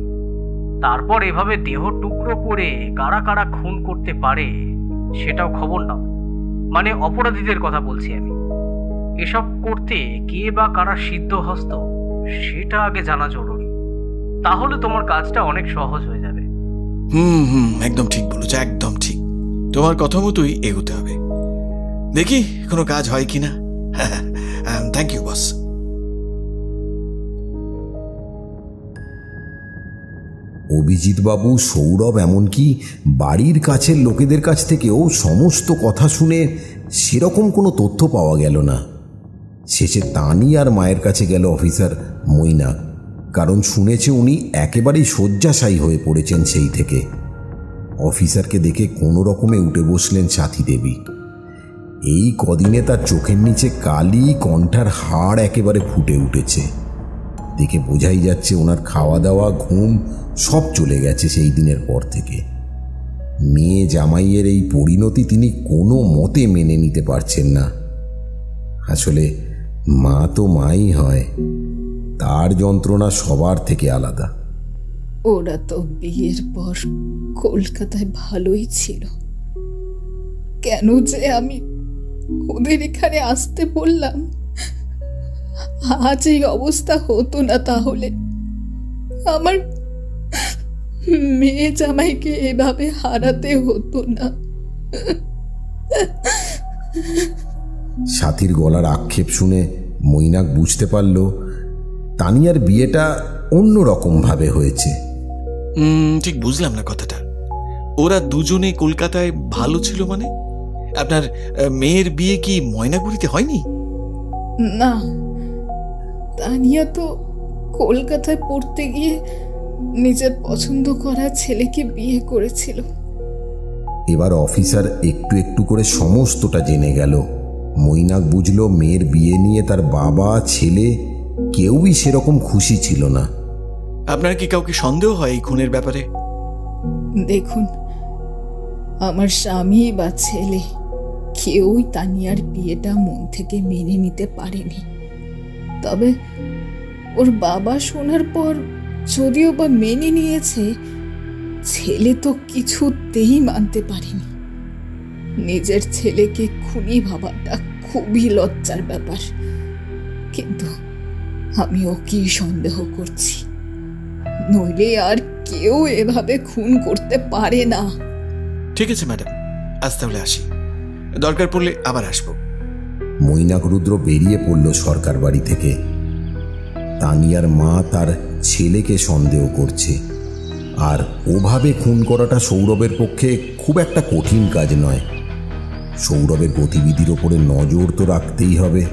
তারপর এভাবে দেহ টুকরো করে কারা কারা খুন করতে পারে সেটাও খবর নাও। মানে অপরাধীদের কথা বলছি আমি। এসব করতে কে বা কারা সিদ্ধহস্ত সেটা আগে জানা জরুরি, তাহলে তোমার কাজটা অনেক সহজ হয়ে যাবে। একদম ঠিক বলেছ, একদম ঠিক। তোমার কথা মতোই এগোতে হবে। দেখি কোনো কাজ হয় কিনা। Thank you boss. অভিজিৎবাবু, সৌরভ, এমনকি বাড়ির কাছের লোকেদের কাছ থেকেও সমস্ত কথা শুনে সেরকম কোনো তথ্য পাওয়া গেল না। শেষে তানিয়ার মায়ের কাছে গেল অফিসার মৈনাক, কারণ শুনেছে উনি একেবারেই শয্যাশায়ী হয়ে পড়েছেন সেই থেকে। অফিসারকে দেখে কোনো রকমে উঠে বসলেন সাথী দেবী। এই কদিনে তার চোখের নিচে কালি, কণ্ঠার হাড় একেবারে ফুটে উঠেছে। দেখে বোঝাই যাচ্ছে ওনার খাওয়া দাওয়া, ঘুম সব চলে গেছে সেই দিনের পর থেকে। মেয়ে জামাইয়ের এই পরিণতি তিনি কোনো মতে মেনে নিতে পারছেন না। আসলে মা তো মাই হয়, তার যন্ত্রণা সবার থেকে আলাদা। ওরা তো বিয়ের পর কলকাতায় ভালোই ছিল, কেন যে আমি ওদের এখানে আসতে বললাম। আজ এই অবস্থা হতো না তাহলে। আমার মেয়ে জামাইকে এভাবে হারাতে হতো না। সাথীর গলার আক্ষেপ শুনে মৈনাক বুঝতে পারল তানিয়ার বিয়েটা অন্যরকম ভাবে হয়েছে। ঠিক বুঝলাম না কথাটা। ওরা দুজনে কলকাতায় ভালো ছিল মানে? আপনার মেয়ের বিয়ে কি ময়নাগুড়িতে হয়নি? না, তানিয়া তো কলকাতায় পড়তে গিয়ে নিজের পছন্দ করা ছেলেকে বিয়ে করেছিল। এবার অফিসার একটু একটু করে সমস্তটা জেনে গেল। মৈনাক বুঝল মেয়ের বিয়ে নিয়ে তার বাবা ছেলে কেউই সেরকম খুশি ছিল না। আপনার কি কাউকে সন্দেহ হয় এই খুনের ব্যাপারে? দেখুন, আমার স্বামী বা ছেলে কেউই তানিয়ার বিয়েটা মন থেকে মেনে নিতে পারেনি। তবে ওর বাবা শোনার পর যদিও বা মেনে নিয়েছে, ছেলে তো কিছুতেই মানতে পারেনি। নিজের ছেলেকে খুনি ভাবাটা খুবই লজ্জার ব্যাপার, কিন্তু আমি ওকেই সন্দেহ করছি, নইলে আর কেউ এভাবে খুন করতে পারে না। ঠিক আছে ম্যাডাম, আজ তাহলে আসি, দরকার পড়লে আবার আসবো। মৈনাক রুদ্র বেরিয়ে পড়ল সরকার বাড়ি থেকে। তানিয়ার মা তার ছেলেকে সন্দেহ করছে, আর ওভাবে খুন করাটা সৌরভের পক্ষে খুব একটা কঠিন কাজ নয়। সৌরভের গতিবিধির ওপরে নজর তো রাখতেই হবে।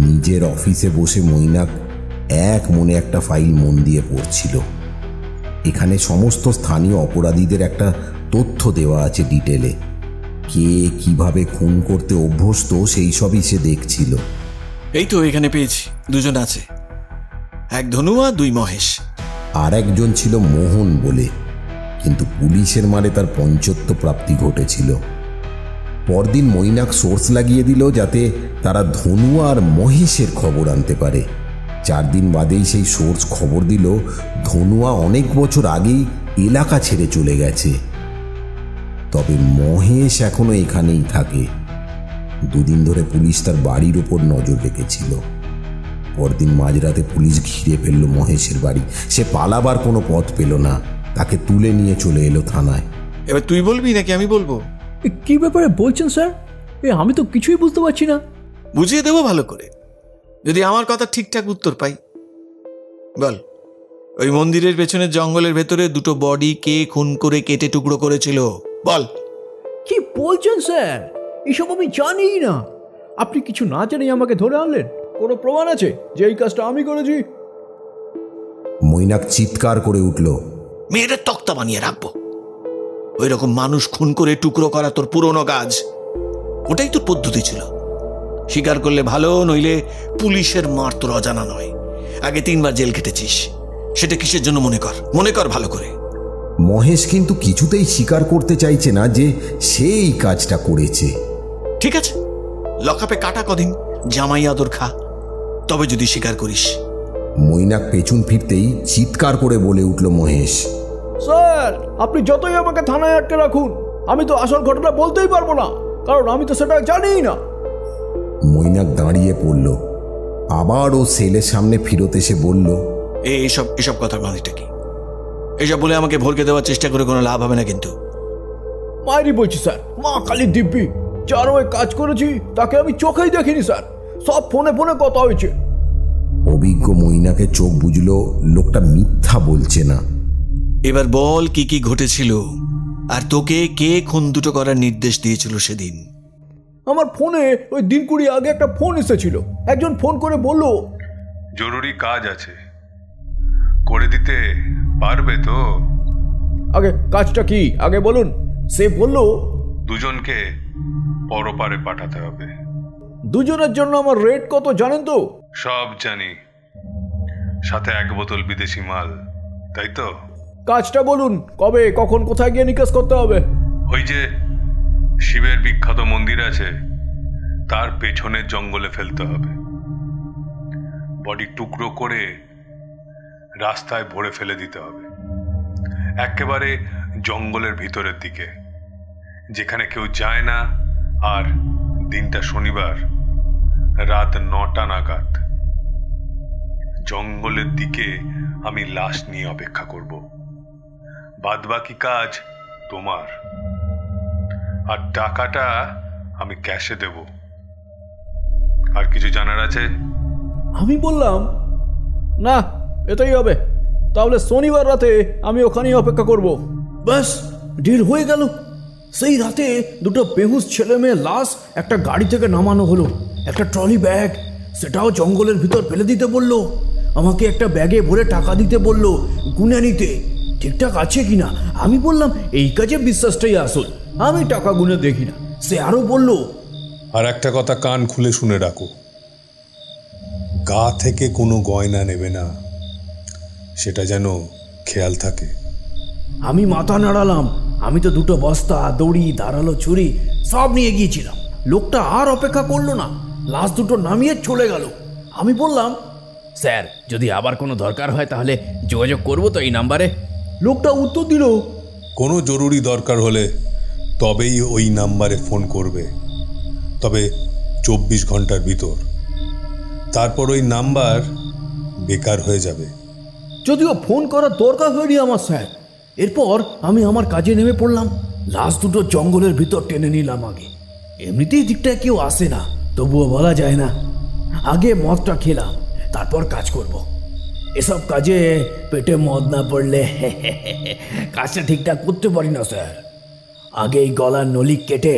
নিজের অফিসে বসে মৈনাক এক মনে একটা ফাইল মন দিয়ে পড়ছিল। এখানে সমস্ত স্থানীয় অপরাধীদের একটা তথ্য দেওয়া আছে ডিটেলে। কে কিভাবে খুন করতে অভ্যস্ত সেই সবই সে দেখছিল। এই তো এখানে পেয়েছি, দুজন আছে, এক ধনু আর দুই মহেশ। আর একজন ছিল মোহন বলে, কিন্তু পুলিশের মারে তার পঞ্চত্ব প্রাপ্তি ঘটেছিল। পরদিন মৈনাক সোর্স লাগিয়ে দিল যাতে তারা ধনু আর মহেশের খবর আনতে পারে। 4 দিন বাদেই সেই সোর্স খবর দিল ধনুয়া অনেক বছর আগেই এলাকা ছেড়ে চলে গেছে, তবে মহেশ এখনো এখানেই থাকে। 2 দিন ধরে পুলিশ তার বাড়ির ওপর নজর রেখেছিল। পরদিন মাঝরাতে পুলিশ ঘিরে ফেলল মহেশের বাড়ি। সে পালাবার কোনো পথ পেল না, তাকে তুলে নিয়ে চলে এলো থানায়। এবার তুই বলবি নাকি আমি বলবো? কি ব্যাপারে বলছেন স্যার? আমি তো কিছুই বুঝতে পারছি না। বুঝিয়ে দেবো ভালো করে, যদি আমার কথা ঠিকঠাক উত্তর পাই। বল, ওই মন্দিরের পেছনের জঙ্গলের ভেতরে 2টো বডি কে খুন করে কেটে টুকরো করেছিল? বল। কি বলছেন স্যার? এসব আমি জানি না। আপনি কিছু না জানি আমাকে ধরে আনলেন? কোনো প্রমাণ আছে যে এই কাজটা আমি করেছি? মৈনাক চিৎকার করে উঠল, মেয়েদের তক্তা বানিয়ে রাখবো। ওই রকম মানুষ খুন করে টুকরো করা তোর পুরনো কাজ, ওটাই তোর পদ্ধতি ছিল। স্বীকার করলে ভালো, নইলে পুলিশের মার তোর অজানা নয়। আগে 3 বার জেল খেটেছিস, সেটা কিসের জন্য মনে কর ভালো করে। মহেশ কিন্তু কিছুতেই স্বীকার করতে চাইছে না যে সে এই কাজটা করেছে। ঠিক আছে, লকআপে কাটা কদিন, জামাই আদর খা, তবে যদি স্বীকার করিস। মৈনাক পেছন ফিরতেই চিৎকার করে বলে উঠল মহেশ, স্যার আপনি যতই আমাকে থানায় আটকে রাখুন, আমি তো আসল ঘটনা বলতেই পারবো না, কারণ আমি তো সেটা জানিই না। মৈনাক দাঁড়িয়ে পড়ল। আবার ও সেলের সামনে ফিরত এসে বলল, এসব কথার মানেটা কি? এসব বলে আমাকে ভরকে দেওয়ার চেষ্টা করে কোনো লাভ হবে না কিন্তু। মায়েরই বলছি স্যার, মা কালী দিব্যি, যার ওই কাজ করেছি তাকে আমি চোখেই দেখিনি স্যার, সব ফোনে ফোনে কথা হয়েছে। অভিজ্ঞ মৈনাকে চোখ বুঝল লোকটা মিথ্যা বলছে না। এবার বল কি কি ঘটেছিল, আর তোকে কে খুন দুটো করার নির্দেশ দিয়েছিল সেদিন? আমার ফোনে ওই 1 দিন 20 আগে একটা ফোন এসেছিল। একজন ফোন করে বলল, জরুরি কাজ আছে, করে দিতে পারবে তো? আগে কাজটা কি আগে বলুন। সে বলল, 2 জনকে পরপারে পাঠাতে হবে। 2 জনের জন্য আমার রেট কত জানেন তো? সব জানি, সাথে 1 বোতল বিদেশি মাল, তাই তো? কাজটা বলুন, কবে কখন কোথায় গিয়ে নিকাশ করতে হবে? ওই যে শিবের বিখ্যাত মন্দির আছে, তার পেছনের জঙ্গলে ফেলতে হবে। বডি টুকরো করে রাস্তায় ভরে ফেলে দিতে হবে, একেবারে জঙ্গলের ভিতরের দিকে, যেখানে কেউ যায় না। আর দিনটা শনিবার, রাত 9টা নাগাদ। জঙ্গলের দিকে আমি লাশ নিয়ে অপেক্ষা করব। বাদবাকি কাজ তোমার, আর টাকাটা আমি ক্যাশে দেব। আর কিছু জানার আছে? আমি বললাম, না এটাই হবে, তাহলে শনিবার রাতে আমি ওখানেই অপেক্ষা করব। ব্যাস, ডিল হয়ে গেল। সেই রাতে 2টো বেহুশ ছেলে মেয়ে লাশ একটা গাড়ি থেকে নামানো হলো। একটা ট্রলি ব্যাগ, সেটাও জঙ্গলের ভিতর ফেলে দিতে বললো। আমাকে একটা ব্যাগে ভরে টাকা দিতে বলল, গুনে নিতে ঠিকঠাক আছে কিনা। আমি বললাম এই কাজে বিশ্বাসটাই আসল, আমি টাকা গুনে দেখি না। সে আরো বলল, আর একটা কথা কান খুলে শুনে রাখো, গা থেকে কোনো গয়না নেবে না, সেটা যেন খেয়াল থাকে। আমি মাথা নাড়ালাম। আমি তো দুটো বস্তা, দড়ি, ধারালো ছুরি সব নিয়ে গিয়েছিলাম। লোকটা আর অপেক্ষা করলো না, লাশ দুটো নামিয়ে চলে গেল। আমি বললাম, স্যার যদি আবার কোনো দরকার হয় তাহলে যোগাযোগ করবো তো এই নাম্বারে। লোকটা উত্তর দিল, কোনো জরুরি দরকার হলে তবেই ওই নাম্বারে ফোন করবে, তবে 24 ঘন্টার ভিতর। তারপর ওই নাম্বার বেকার হয়ে যাবে। যদিও ফোন করার দরকার হয়নি আমার স্যার। এরপর আমি আমার কাজে নেমে পড়লাম। লাশ দুটো জঙ্গলের ভিতর টেনে নিলাম আগে। এমনিতেই দিকটায় কেউ আসে না, তবুও বলা যায় না। আগে মদটা খেলাম, তারপর কাজ করব। এসব কাজে পেটে মদ না পড়লে কাজটা ঠিকঠাক করতে পারি না স্যার। আগে এই গলার নলি কেটে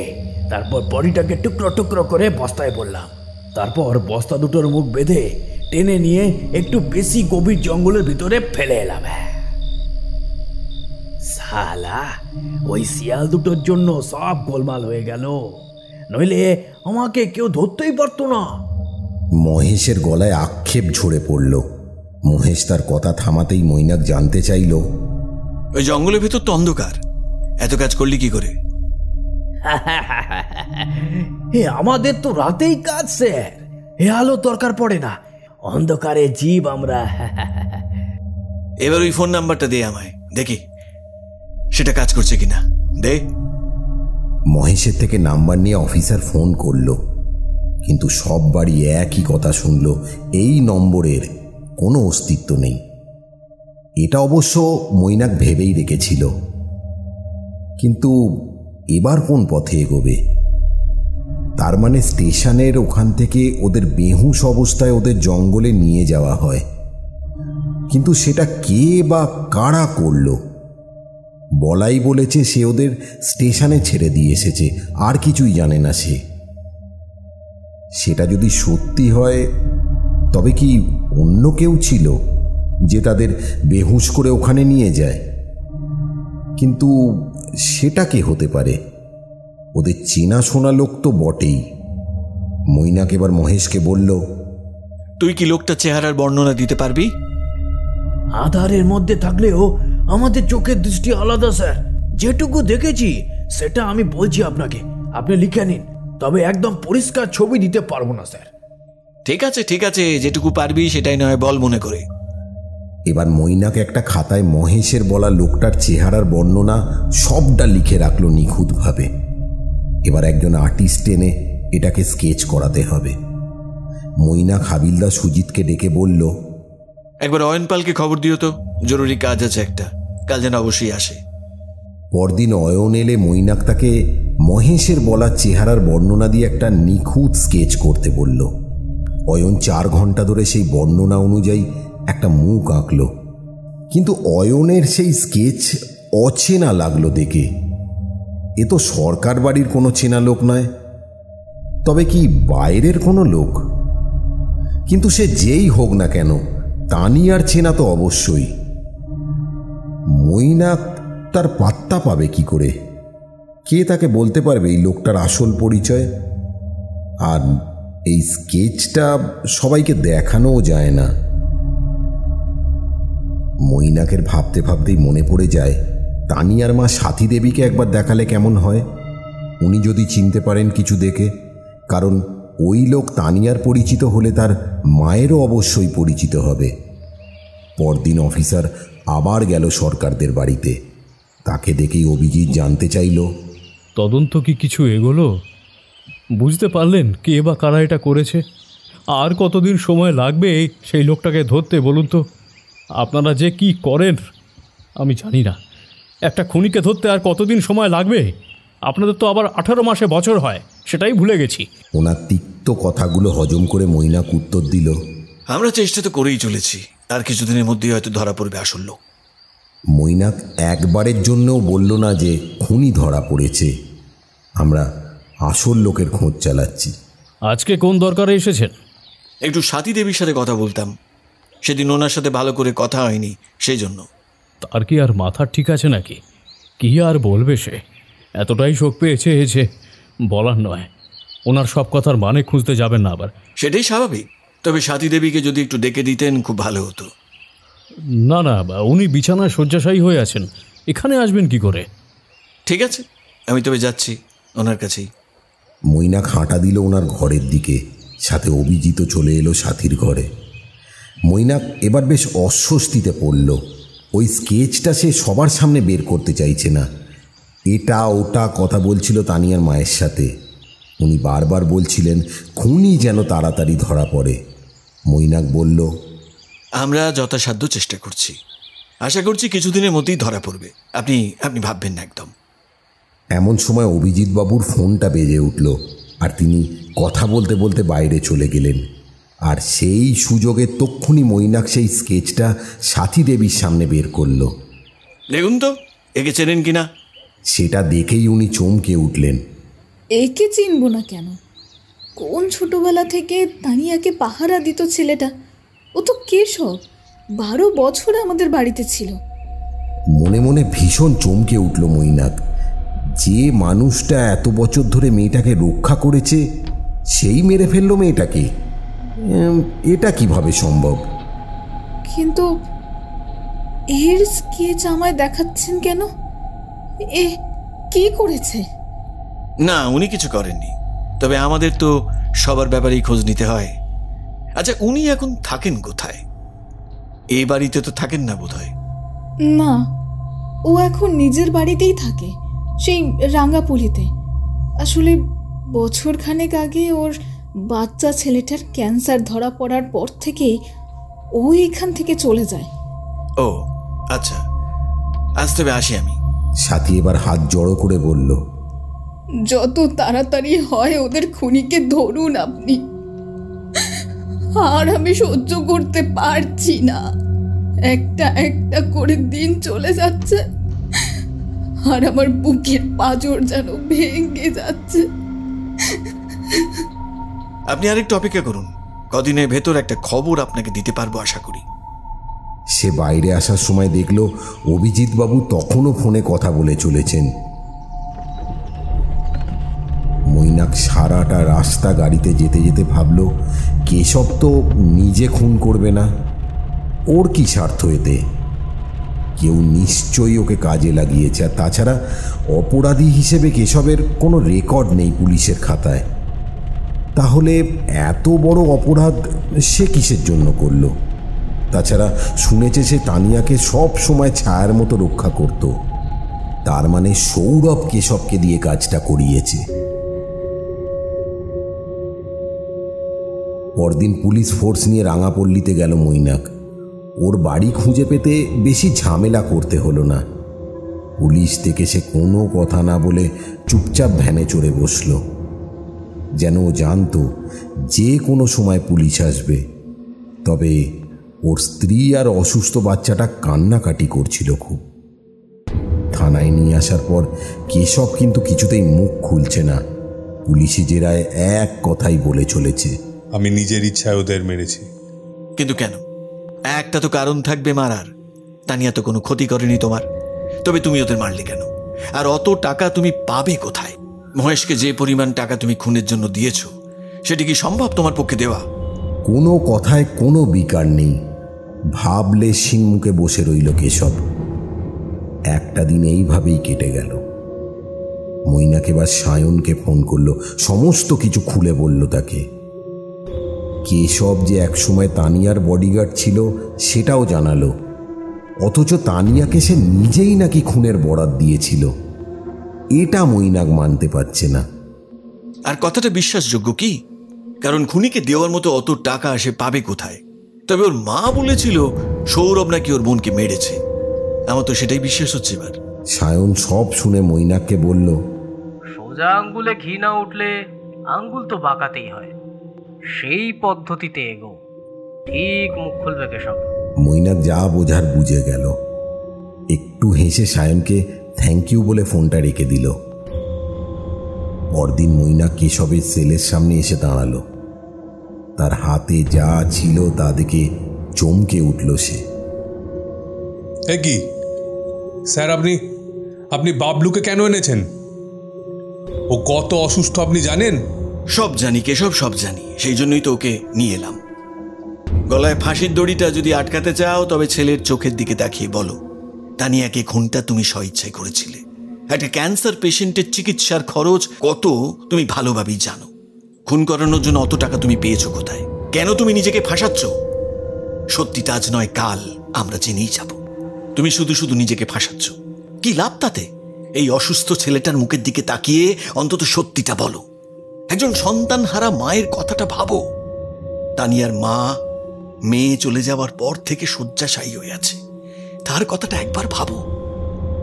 তারপর বডিটাকে টুকরো টুকরো করে বস্তায় পড়লাম। তারপর বস্তা দুটোর মুখ বেঁধে টেনে নিয়ে একটু বেশি গভীর জঙ্গলের ভিতরে ফেলে এলাম। শালা, ওই শিয়াল দুটোর জন্য সব গোলমাল হয়ে গেল, নইলে আমাকে কেউ ধরতেই পারতো না। মহেশের গলায় আক্ষেপ ঝরে পড়ল। মহেশ তার কথা থামাতেই মৈনাক জানতে চাইল, ওই জঙ্গলের ভেতর তো অন্ধকার, এত কাজ করলি কি করে? আমাদের তো রাতেই কাজ স্যার, এ আলো দরকার পড়ে না, অন্ধকারে জীব আমরা। এবার ওই ফোন নাম্বারটা দে আমায়, দেখি সেটা কাজ করছে কিনা। দে। মহেশের থেকে নাম্বার নিয়ে অফিসার ফোন করল, কিন্তু সব বাড়ি একই কথা শুনল, এই নম্বরের কোনো অস্তিত্ব নেই। এটা অবশ্য মৈনাক ভেবেই রেখেছিল, কিন্তু এবার কোন পথে এগোবে? তার মানে স্টেশনের ওখান থেকে ওদের বেহুশ অবস্থায় ওদের জঙ্গলে নিয়ে যাওয়া হয়, কিন্তু সেটা কে বা কারা করল? বলাই বলেছে সে ওদের স্টেশনে ছেড়ে দিয়ে এসেছে, আর কিছুই জানে না সে। সেটা যদি সত্যি হয় তবে কি অন্য কেউ ছিল যে তাদের বেহুশ করে ওখানে নিয়ে যায়? কিন্তু সেটা কে হতে পারে? ওদের চেনাশোনা লোক তো বটেই। মৈনাক এবার মহেশকে বলল, তুই কি লোকটা চেহারার বর্ণনা দিতে পারবি? আধারের মধ্যে থাকলেও আমাদের চোখের দৃষ্টি আলাদা স্যার। যেটুকু দেখেছি সেটা আমি বলছি আপনাকে, আপনি লিখে নিন। তবে একদম পরিষ্কার ছবি দিতে পারবো না স্যার। ঠিক আছে ঠিক আছে, যেটুকু পারবি সেটাই নয় বল মনে করে। এবার মৈনাক একটা খাতায় মহেশের বলা লোকটার চেহারার বর্ণনা সবটা লিখে রাখলো নিখুঁতভাবে। এবার একজন আর্টিস্ট এনে এটাকে স্কেচ করাতে হবে। মৈনাক হাবিলদার সুজিতকে ডেকে বলল, একবার অয়নপালকে খবর দিও তো, জরুরি কাজ আছে একটা, কাল যেন অবশ্যই আসে। পরদিন অয়ন এলে মৈনাক তাকে মহেশের বলা চেহারার বর্ণনা দিয়ে একটা নিখুঁত স্কেচ করতে বলল। অয়ন 4 ঘন্টা ধরে সেই বর্ণনা অনুযায়ী একটা মুখ আঁকল, কিন্তু অয়নের সেই স্কেচ অচেনা লাগলো দেখে। এ তো সরকার বাড়ির কোনো চেনা লোক নয়, তবে কি বাইরের কোনো লোক? কিন্তু সে যেই হোক না কেন, তানিয়ার চেনা তো অবশ্যই। মৈনাক তার পাত্তা পাবে কি করে? কে তাকে বলতে পারবে এই লোকটার আসল পরিচয়? আর এই স্কেচটা সবাইকে দেখানোও যায় না। মৈনাকের ভাবতে ভাবতেই মনে পড়ে যায়, তানিয়ার মা সাথী দেবীকে একবার দেখালে কেমন হয়? উনি যদি চিনতে পারেন কিছু দেখে, কারণ ওই লোক তানিয়ার পরিচিত হলে তার মায়েরও অবশ্যই পরিচিত হবে। পরদিন অফিসার আবার গেল সরকারদের বাড়িতে। তাকে দেখেই অভিজিৎ জানতে চাইল, তদন্ত কি কিছু এগোলো? বুঝতে পারলেন কে বা কারা এটা করেছে? আর কতদিন সময় লাগবে সেই লোকটাকে ধরতে বলুন তো? আপনারা যে কি করেন আমি জানি না। একটা খুনিকে ধরতে আর কতদিন সময় লাগবে? আপনাদের তো আবার 18 মাসে বছর হয়, সেটাই ভুলে গেছি। ওনার তিক্ত কথাগুলো হজম করে মৈনাক উত্তর দিল, আমরা চেষ্টা তো করেই চলেছি, আর কিছুদিনের মধ্যেই হয়তো ধরা পড়বে আসল লোক। মৈনাক একবারের জন্যও বলল না যে খুনি ধরা পড়েছে। আমরা আসল লোকের খোঁজ চালাচ্ছি। আজকে কোন দরকারে এসেছেন? একটু সাথী দেবীর সাথে কথা বলতাম, সেদিন ওনার সাথে ভালো করে কথা হয়নি, সেই জন্য। তার কি আর মাথা ঠিক আছে নাকি? কি আর বলবে সে? এতটাই শোক পেয়েছে যে বলার নয়। ওনার সব কথার মানে খুঁজতে যাবেন না আবার। সেটাই স্বাভাবিক। তবে সাথী দেবীকে যদি একটু ডেকে দিতেন খুব ভালো হতো। না না, উনি বিছানায় শয্যাশায়ী হয়ে আছেন, এখানে আসবেন কি করে? ঠিক আছে, আমি তবে যাচ্ছি ওনার কাছেই। মৈনাক হাঁটা দিল ওনার ঘরের দিকে, সাথে অভিজিৎ চলে এলো সাথীর ঘরে। মৈনাক এবার বেশ অস্বস্তিতে পড়ল। ওই স্কেচটা সে সবার সামনে বের করতে চাইছে না। এটা ওটা কথা বলছিল তানিয়ার মায়ের সাথে। উনি বারবার বলছিলেন খুনি যেন তাড়াতাড়ি ধরা পড়ে। মৈনাক বলল, আমরা যথাসাধ্য চেষ্টা করছি, আশা করছি কিছুদিনের মধ্যেই ধরা পড়বে। আপনি আপনি ভাববেন না একদম। এমন সময় অভিজিৎ বাবুর ফোনটা বেজে উঠল, আর তিনি কথা বলতে বলতে বাইরে চলে গেলেন। আর সেই সুযোগে তক্ষুনি মৈনাক সেই স্কেচটা সাথী দেবীর সামনে বের করল। দেখুন তো একে চেনেন কিনা। সেটা দেখেই উনি চমকে উঠলেন। একে চিনব না কেন? কোন ছোটবেলা থেকে তানিয়াকে পাহারা দিত ছেলেটা? ও তো কেশব, 12 বছর আমাদের বাড়িতে ছিল। মনে মনে ভীষণ চমকে উঠল মৈনাক। যে মানুষটা এত বছর ধরে মেয়েটাকে রক্ষা করেছে সেই মেরে ফেলল মেয়েটাকে। এটা কিভাবে সম্ভব? কিন্তু এর স্কেচ আমায় দেখাচ্ছেন কেন? এ কি করেছে? না, উনি কিছু করেননি। তবে আমাদের তো সবার ব্যাপারেই খোঁজ নিতে হয়। আচ্ছা, উনি এখন থাকেন কোথায়? এই বাড়িতে তো থাকেন না বোধহয়। না, ও এখন নিজের বাড়িতেই থাকে, সেই রাঙ্গাপুলিতে। আসলে বছরখানেক আগে ওর বাচ্চা ছেলেটার ক্যান্সার ধরা পড়ার পর থেকেই ও এখান থেকে চলে যায়। ও আচ্ছা, আজ তবে আসি আমি। সাথী এবার হাত জড়ো করে বলল, যত তাড়াতাড়ি হয় ওদের খুনিকে ধরুন আপনি। আর আমি সহ্য করতে পারছি না। একটা একটা করে দিন চলে যাচ্ছে, আর আমার বুকের পাঁজর যেন ভেঙে যাচ্ছে। আপনি আরেকটু অপেক্ষা করুন, কদিনের ভেতর একটা খবর আপনাকে দিতে পারবো আশা করি। সে বাইরে আসার সময় দেখল অভিজিৎ বাবু তখনও ফোনে কথা বলে চলেছেন। মৈনাক সারাটা রাস্তা গাড়িতে যেতে যেতে ভাবল, কেশব তো নিজে খুন করবে না, ওর কি স্বার্থ এতে? কেউ নিশ্চয়ই ওকে কাজে লাগিয়েছে। আর তাছাড়া অপরাধী হিসেবে কেশবের কোনো রেকর্ড নেই পুলিশের খাতায়। তাহলে এত বড় অপরাধ সে কিসের জন্য করলো? তাছাড়া শুনেছে সে তানিয়াকে সব সময় ছায়ার মতো রক্ষা করত। তার মানে সৌরভ কেশবকে দিয়ে কাজটা করিয়েছে। পরদিন পুলিশ ফোর্স নিয়ে রাঙাপল্লিতে গেল মৈনাক। ওর বাড়ি খুঁজে পেতে বেশি ঝামেলা করতে হলো না। পুলিশ থেকে সে কোনো কথা না বলে চুপচাপ ভ্যানে চড়ে বসল। যেন ও জানতো যে কোনো সময় পুলিশ আসবে। তবে ওর স্ত্রী আর অসুস্থ বাচ্চাটা কান্নাকাটি করছিল খুব। থানায় নিয়ে আসার পর কেশব কিন্তু কিছুতেই মুখ খুলছে না। পুলিশি জেরায় এক কথাই বলে চলেছে, আমি নিজের ইচ্ছায় ওদের মেরেছি। কিন্তু কেন? একটা তো কারণ থাকবে মারার। তানিয়া তো কোনো ক্ষতি করেনি তোমার, তবে তুমি ওদের মারলে কেন? আর অত টাকা তুমি পাবে কোথায়? মহেশকে যে পরিমাণ টাকা তুমি খুনের জন্য দিয়েছ, সেটি কি সম্ভব তোমার পক্ষে দেওয়া? কোনো কথায় কোনো বিকার নেই। ভাবলে সিংমুখে বসে রইল কেশব। একটা দিন এইভাবেই কেটে গেল। মৈনাক এবার সায়নকে ফোন করলো, সমস্ত কিছু খুলে বলল তাকে। কেশব যে একসময় তানিয়ার বডিগার্ড ছিল সেটাও জানালো। অথচ তানিয়াকে সে নিজেই নাকি খুনের বরাত দিয়েছিল। এটা মৈনাক মানতে পারছে না। আর কথাটা বিশ্বাসযোগ্য কি? কারণ খুনিকে দেওয়ার মতো অত টাকা সে পাবে কোথায়? তবে ওর মা বলেছিল সৌরভ নাকি ওর বোনকে মেরেছে। আমার তো সেটাই বিশ্বাস হচ্ছে এবার। সায়ন সব শুনে মৈনাককে বলল, সোজা আঙ্গুলে ঘি না উঠলে আঙ্গুল তো বাঁকাতেই হয়, সেই পদ্ধতিতে এগো, ঠিক মুখ খুলবে কেশব। মৈনাক যা বোঝার বুঝে গেল। একটু হেসে সায়নকে থ্যাংক ইউ বলে ফোনটা রেখে দিল। পরদিন মৈনাক কেশবের সেলের সামনে এসে দাঁড়ালো। তার হাতে যা ছিল তা দেখে চমকে উঠল সে। এ কি স্যার, আপনি বাবলুকে কেন এনেছেন? ও কত অসুস্থ আপনি জানেন? সব জানি কেশব, সব জানি। সেই জন্যই তো ওকে নিয়ে এলাম। গলায় ফাঁসির দড়িটা যদি আটকাতে চাও তবে ছেলের চোখের দিকে তাকিয়ে বলো, তানিয়াকে খুনটা তুমি স্বইচ্ছায় করেছিলে। একটা ক্যান্সার পেশেন্টের চিকিৎসার খরচ কত তুমি ভালোভাবেই জানো। খুন করানোর জন্য অত টাকা তুমি পেয়েছো কোথায়? কেন তুমি নিজেকে ফাঁসাচ্ছ? সত্যিটা আজ নয় কাল আমরা জেনেই যাব। তুমি শুধু শুধু নিজেকে ফাঁসাচ্ছ। কি লাভ তাতে? এই অসুস্থ ছেলেটার মুখের দিকে তাকিয়ে অন্তত সত্যিটা বলো। একজন সন্তান হারা মায়ের কথাটা ভাবো। তানিয়ার মা মেয়ে চলে যাওয়ার পর থেকে শয্যাশায়ী হয়ে আছে। তার কথাটা একবার ভাবো।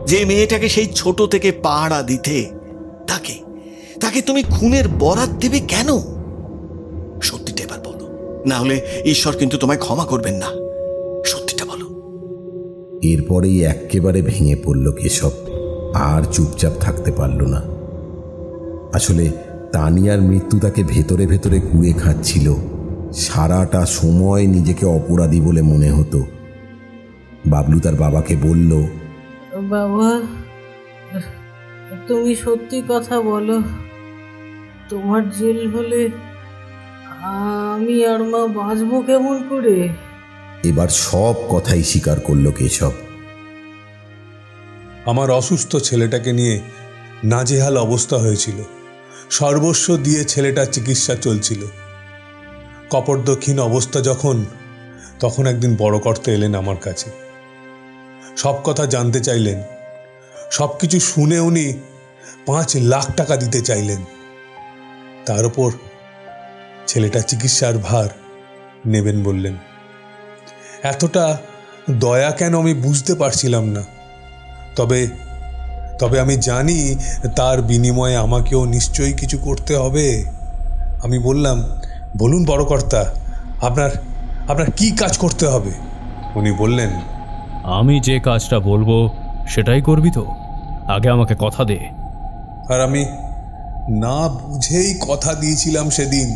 যে মেয়েটাকে সেই ছোট থেকে পাহারা দিতে, তাকে তুমি খুনের বরাত দেবে কেন? সত্যিটা এবার বলো, না হলে ঈশ্বর কিন্তু তোমায় ক্ষমা করবেন না। সত্যিটা বলো। এরপরেই একেবারে ভেঙে পড়ল কেশব, আর চুপচাপ থাকতে পারল না। আসলে তানিয়ার মৃত্যু তাকে ভেতরে ভেতরে কুড়ে খাচ্ছিল। সারাটা সময় নিজেকে অপরাধী বলে মনে হতো। বাবলু তার বাবাকে বলল, বাবা, তুমি সত্যি কথা বলো, তোমার জেল হলে আমি আর মা বাঁচবো কেমন করে? এবার সব কথাই স্বীকার করল কেশব। আমার অসুস্থ ছেলেটাকে নিয়ে নাজেহাল অবস্থা হয়েছিল। সর্বস্ব দিয়ে ছেলেটার চিকিৎসা চলছিল। কপর্দক্ষিণ অবস্থা তখন একদিন বড় কর্তা এলেন আমার কাছে। সব কথা জানতে চাইলেন। সব কিছু শুনে উনি 5 লাখ টাকা দিতে চাইলেন। তার উপর ছেলেটা চিকিৎসার ভার নেবেন বললেন। এতটা দয়া কেন আমি বুঝতে পারছিলাম না। তবে আমি জানি তার বিনিময়ে আমাকেও নিশ্চয়ই কিছু করতে হবে। আমি বললাম, বলুন বড় কর্তা, আপনার কি কাজ করতে হবে? উনি বললেন, আমি যে কাজটা বলবো সেটাই করবি তো? আগে আমাকে কথা দে। আর আমি না বুঝেই কথা দিয়েছিলাম সেদিন।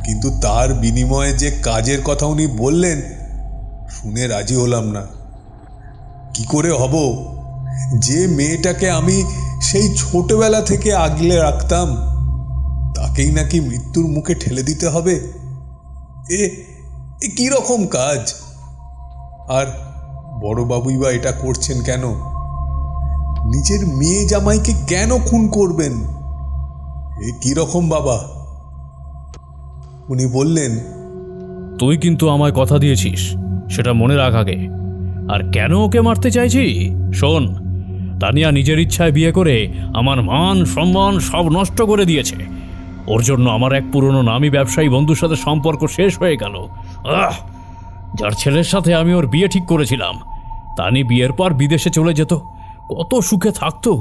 কিন্তু তার বিনিময়ে যে কাজের কথা উনি বললেন শুনে রাজি হলাম না। কি করে হব? যে মেয়েটাকে আমি সেই ছোটবেলা থেকে আগলে রাখতাম, তাকেই নাকি মৃত্যুর মুখে ঠেলে দিতে হবে? এ কি রকম কাজ? আর বড়বাবুই বা এটা করছেন কেন? নিজের মেয়ে জামাইকে কেন খুন করবেন? এ কি রকম বাবা? উনি বললেন, তুই কিন্তু আমায় কথা দিয়েছিস, সেটা মনে রাখ আগে। আর কেন ওকে মারতে চাইছি শোন, তানিয়া নিজের ইচ্ছায় বিয়ে করে আমার মান সম্মান সব নষ্ট করে দিয়েছে। ওর জন্য আমার এক পুরনো নামী ব্যবসায়ী বন্ধুর সাথে সম্পর্ক শেষ হয়ে গেল। যার ছেলের সাথে আমি ওর বিয়ে ঠিক করেছিলাম, তানি বিয়ের পর বিদেশে চলে যেত, কত সুখে থাকতো।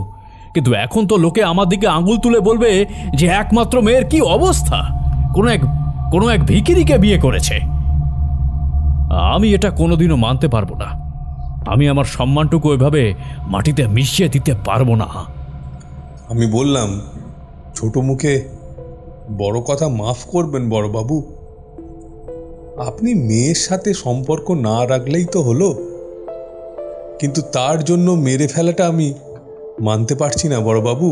কিন্তু এখন তো লোকে আমার দিকে আঙুল তুলে বলবে যে একমাত্র মেয়ের কি অবস্থা, কোনো এক ভিখিরিকে বিয়ে করেছে। আমি এটা কোনোদিনও মানতে পারবো না। আমি আমার সম্মানটুকু ওইভাবে মাটিতে মিশিয়ে দিতে পারবো না। আমি বললাম, ছোট মুখে বড় কথা মাফ করবেন বড়বাবু। আপনি মেয়ের সাথে সম্পর্ক না রাখলেই তো হলো, কিন্তু তার জন্য মেরে ফেলাটা আমি মানতে পারছি না বড়বাবু।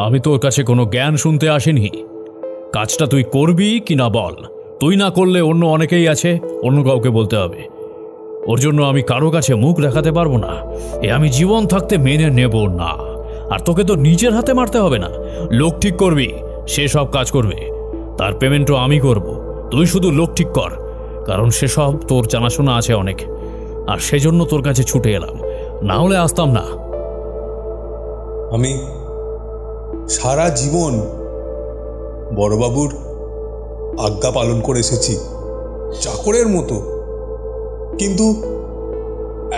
আমি তোর কাছে কোনো জ্ঞান শুনতে আসিনি। কাজটা তুই করবি কি না বল। তুই না করলে অন্য অনেকেই আছে, অন্য কাউকে বলতে হবে। ওর জন্য আমি কারো কাছে মুখ দেখাতে পারবো না। আমি জীবন থাকতে মেনে নেব না। আর তোকে তো নিজের হাতে মারতে হবে না, লোক ঠিক করবি, সে সব কাজ করবে। তার পেমেন্টও আমি করব। তুই শুধু লোক ঠিক কর, কারণ সেসব তোর জানাশোনা আছে অনেক। আর সেজন্য তোর কাছে ছুটে এলাম, না হলে আসতাম না। আমি সারা জীবন বড়বাবুর আজ্ঞা পালন করে এসেছি চাকরের মতো, কিন্তু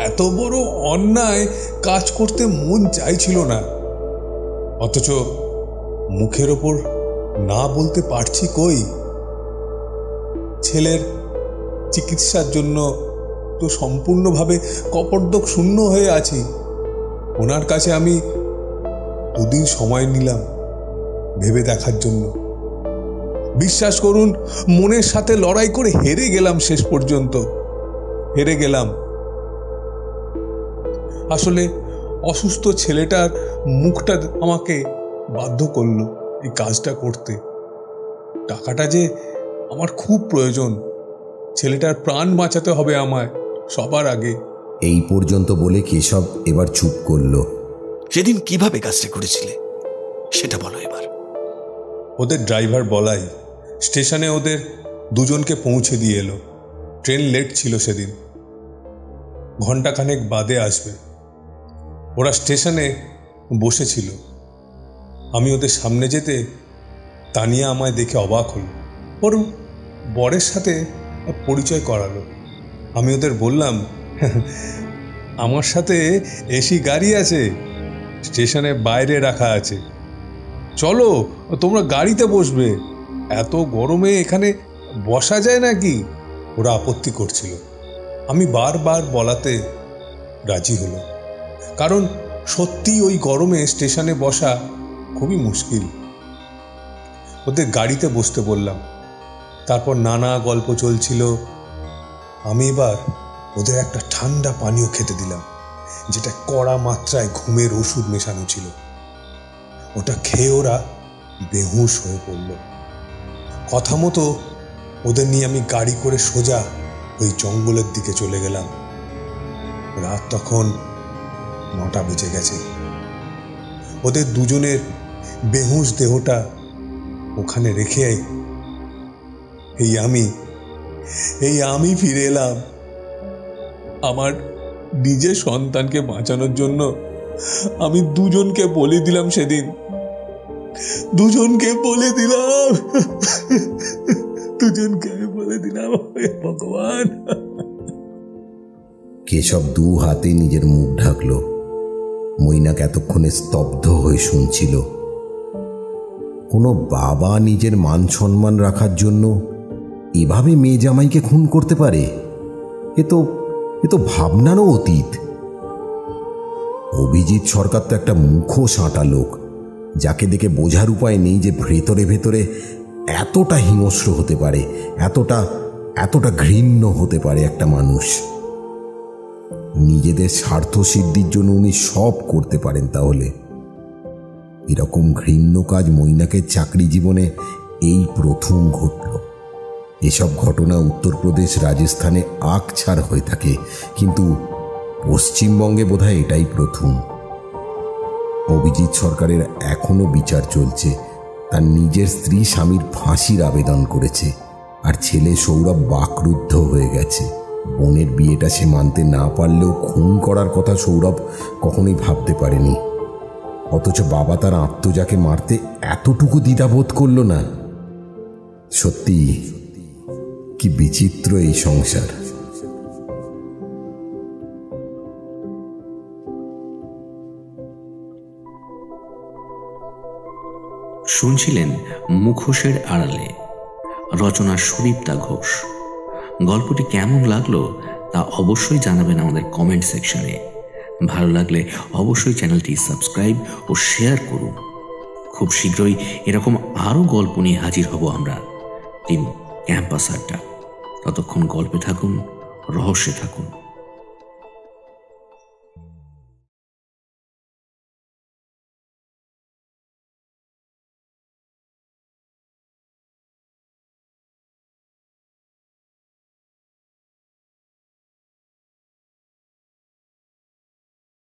এত বড় অন্যায় কাজ করতে মন চাইছিল না। অথচ মুখের ওপর না বলতে পারছি কই। ছেলের চিকিৎসার জন্য তো সম্পূর্ণভাবে কপর্দক শূন্য হয়ে আছি। ওনার কাছে আমি 2 দিন সময় নিলাম ভেবে দেখার জন্য। বিশ্বাস করুন, মনের সাথে লড়াই করে হেরে গেলাম, শেষ পর্যন্ত হেরে গেলাম। আসলে অসুস্থ ছেলেটার মুখটা আমাকে বাধ্য করলো এই কাজটা করতে। টাকাটা যে আমার খুব প্রয়োজন, ছেলেটার প্রাণ বাঁচাতে হবে আমায় সবার আগে। এই পর্যন্ত বলে কেশব এবার চুপ করলো। সেদিন কিভাবে কাজটা করেছিলে সেটা বলো এবার। ওদের ড্রাইভার বলাই স্টেশনে ওদের দুজনকে পৌঁছে দিয়ে এলো। ট্রেন লেট ছিল সেদিন, ঘন্টাখানেক বাদে আসবে। ওরা স্টেশনে বসেছিল। আমি ওদের সামনে যেতে তানিয়া আমায় দেখে অবাক হলো। ওর বরের সাথে পরিচয় করালো। আমি ওদের বললাম, আমার সাথে এসি গাড়ি আছে, স্টেশনে বাইরে রাখা আছে, চলো তোমরা গাড়িতে বসবে, এত গরমে এখানে বসা যায় নাকি? ওরা আপত্তি করছিল। আমি বারবার বলাতে রাজি হলো, কারণ সত্যি ওই গরমে স্টেশনে বসা খুবই মুশকিল। ওদের গাড়িতে বসতে বললাম। তারপর নানা গল্প চলছিল। আমি এবার ওদের একটা ঠান্ডা পানীয় খেতে দিলাম, যেটা কড়া মাত্রায় ঘুমের ওষুধ মেশানো ছিল। ওটা খেয়ে ওরা বেহুশ হয়ে পড়ল। কথা মতো ওদের নিয়ে আমি গাড়ি করে সোজা ওই জঙ্গলের দিকে চলে গেলাম। রাত তখন 9টা বেজে গেছে। ওদের দুজনের বেহুশ দেহটা ওখানে রেখে এই আমি ফিরে এলাম। আমার নিজের সন্তানকে বাঁচানোর জন্য আমি দুজনকে বলে দিলাম সেদিন, দুজনকে বলে দিলাম ভগবান। কেশব দু হাতে নিজের মুখ ঢাকলো। মৈনাক এতক্ষণে স্তব্ধ হয়ে শুনছিল। কোনো বাবা নিজের মান সম্মান রাখার জন্য এভাবে মেয়ে জামাইকে খুন করতে পারে? এ তো ভাবনারও অতীত। অভিজিৎ সরকার তো একটা মুখোশ আঁটা লোক, যাকে দেখে বোঝার উপায় নেই যে ভেতরে ভেতরে এতটা হিংস্র হতে পারে, এতটা ঘৃণ্য হতে পারে একটা মানুষ। নিজেদের স্বার্থ সিদ্ধির জন্য উনি সব করতে পারেন। তাহলে এরকম ঘৃণ্য কাজ মৈনাকের চাকরি জীবনে এই প্রথম ঘটল। এসব ঘটনা উত্তরপ্রদেশ, রাজস্থানে আকছাড় হয়ে থাকে, কিন্তু পশ্চিমবঙ্গে বোধহয় এটাই প্রথম। অভিজিৎ সরকারের এখনো বিচার চলছে। তার নিজের স্ত্রী স্বামীর ফাঁসির আবেদন করেছে, আর ছেলে সৌরভ বাকরুদ্ধ হয়ে গেছে। বোনের বিয়েটা সে মানতে না পারলেও খুন করার কথা সৌরভ কখনোই ভাবতে পারেনি। অথচ বাবা তার আত্মজাকে মারতে এতটুকু দ্বিধাবোধ করল না। সত্যি কি বিচিত্র এই সংসার। শুনছিলেন মুখোশের আড়ালে, রচনা সুদীপ্তা ঘোষ। গল্পটি কেমন লাগলো তা অবশ্যই জানাবেন আমাদের কমেন্ট সেকশনে। ভালো লাগলে অবশ্যই চ্যানেলটি সাবস্ক্রাইব ও শেয়ার করুন। খুব শীঘ্রই এরকম আরও গল্প নিয়ে হাজির হব আমরা, টিম ক্যাম্পাস আড্ডা। ততক্ষণ গল্পে থাকুন, রহস্যে থাকুন।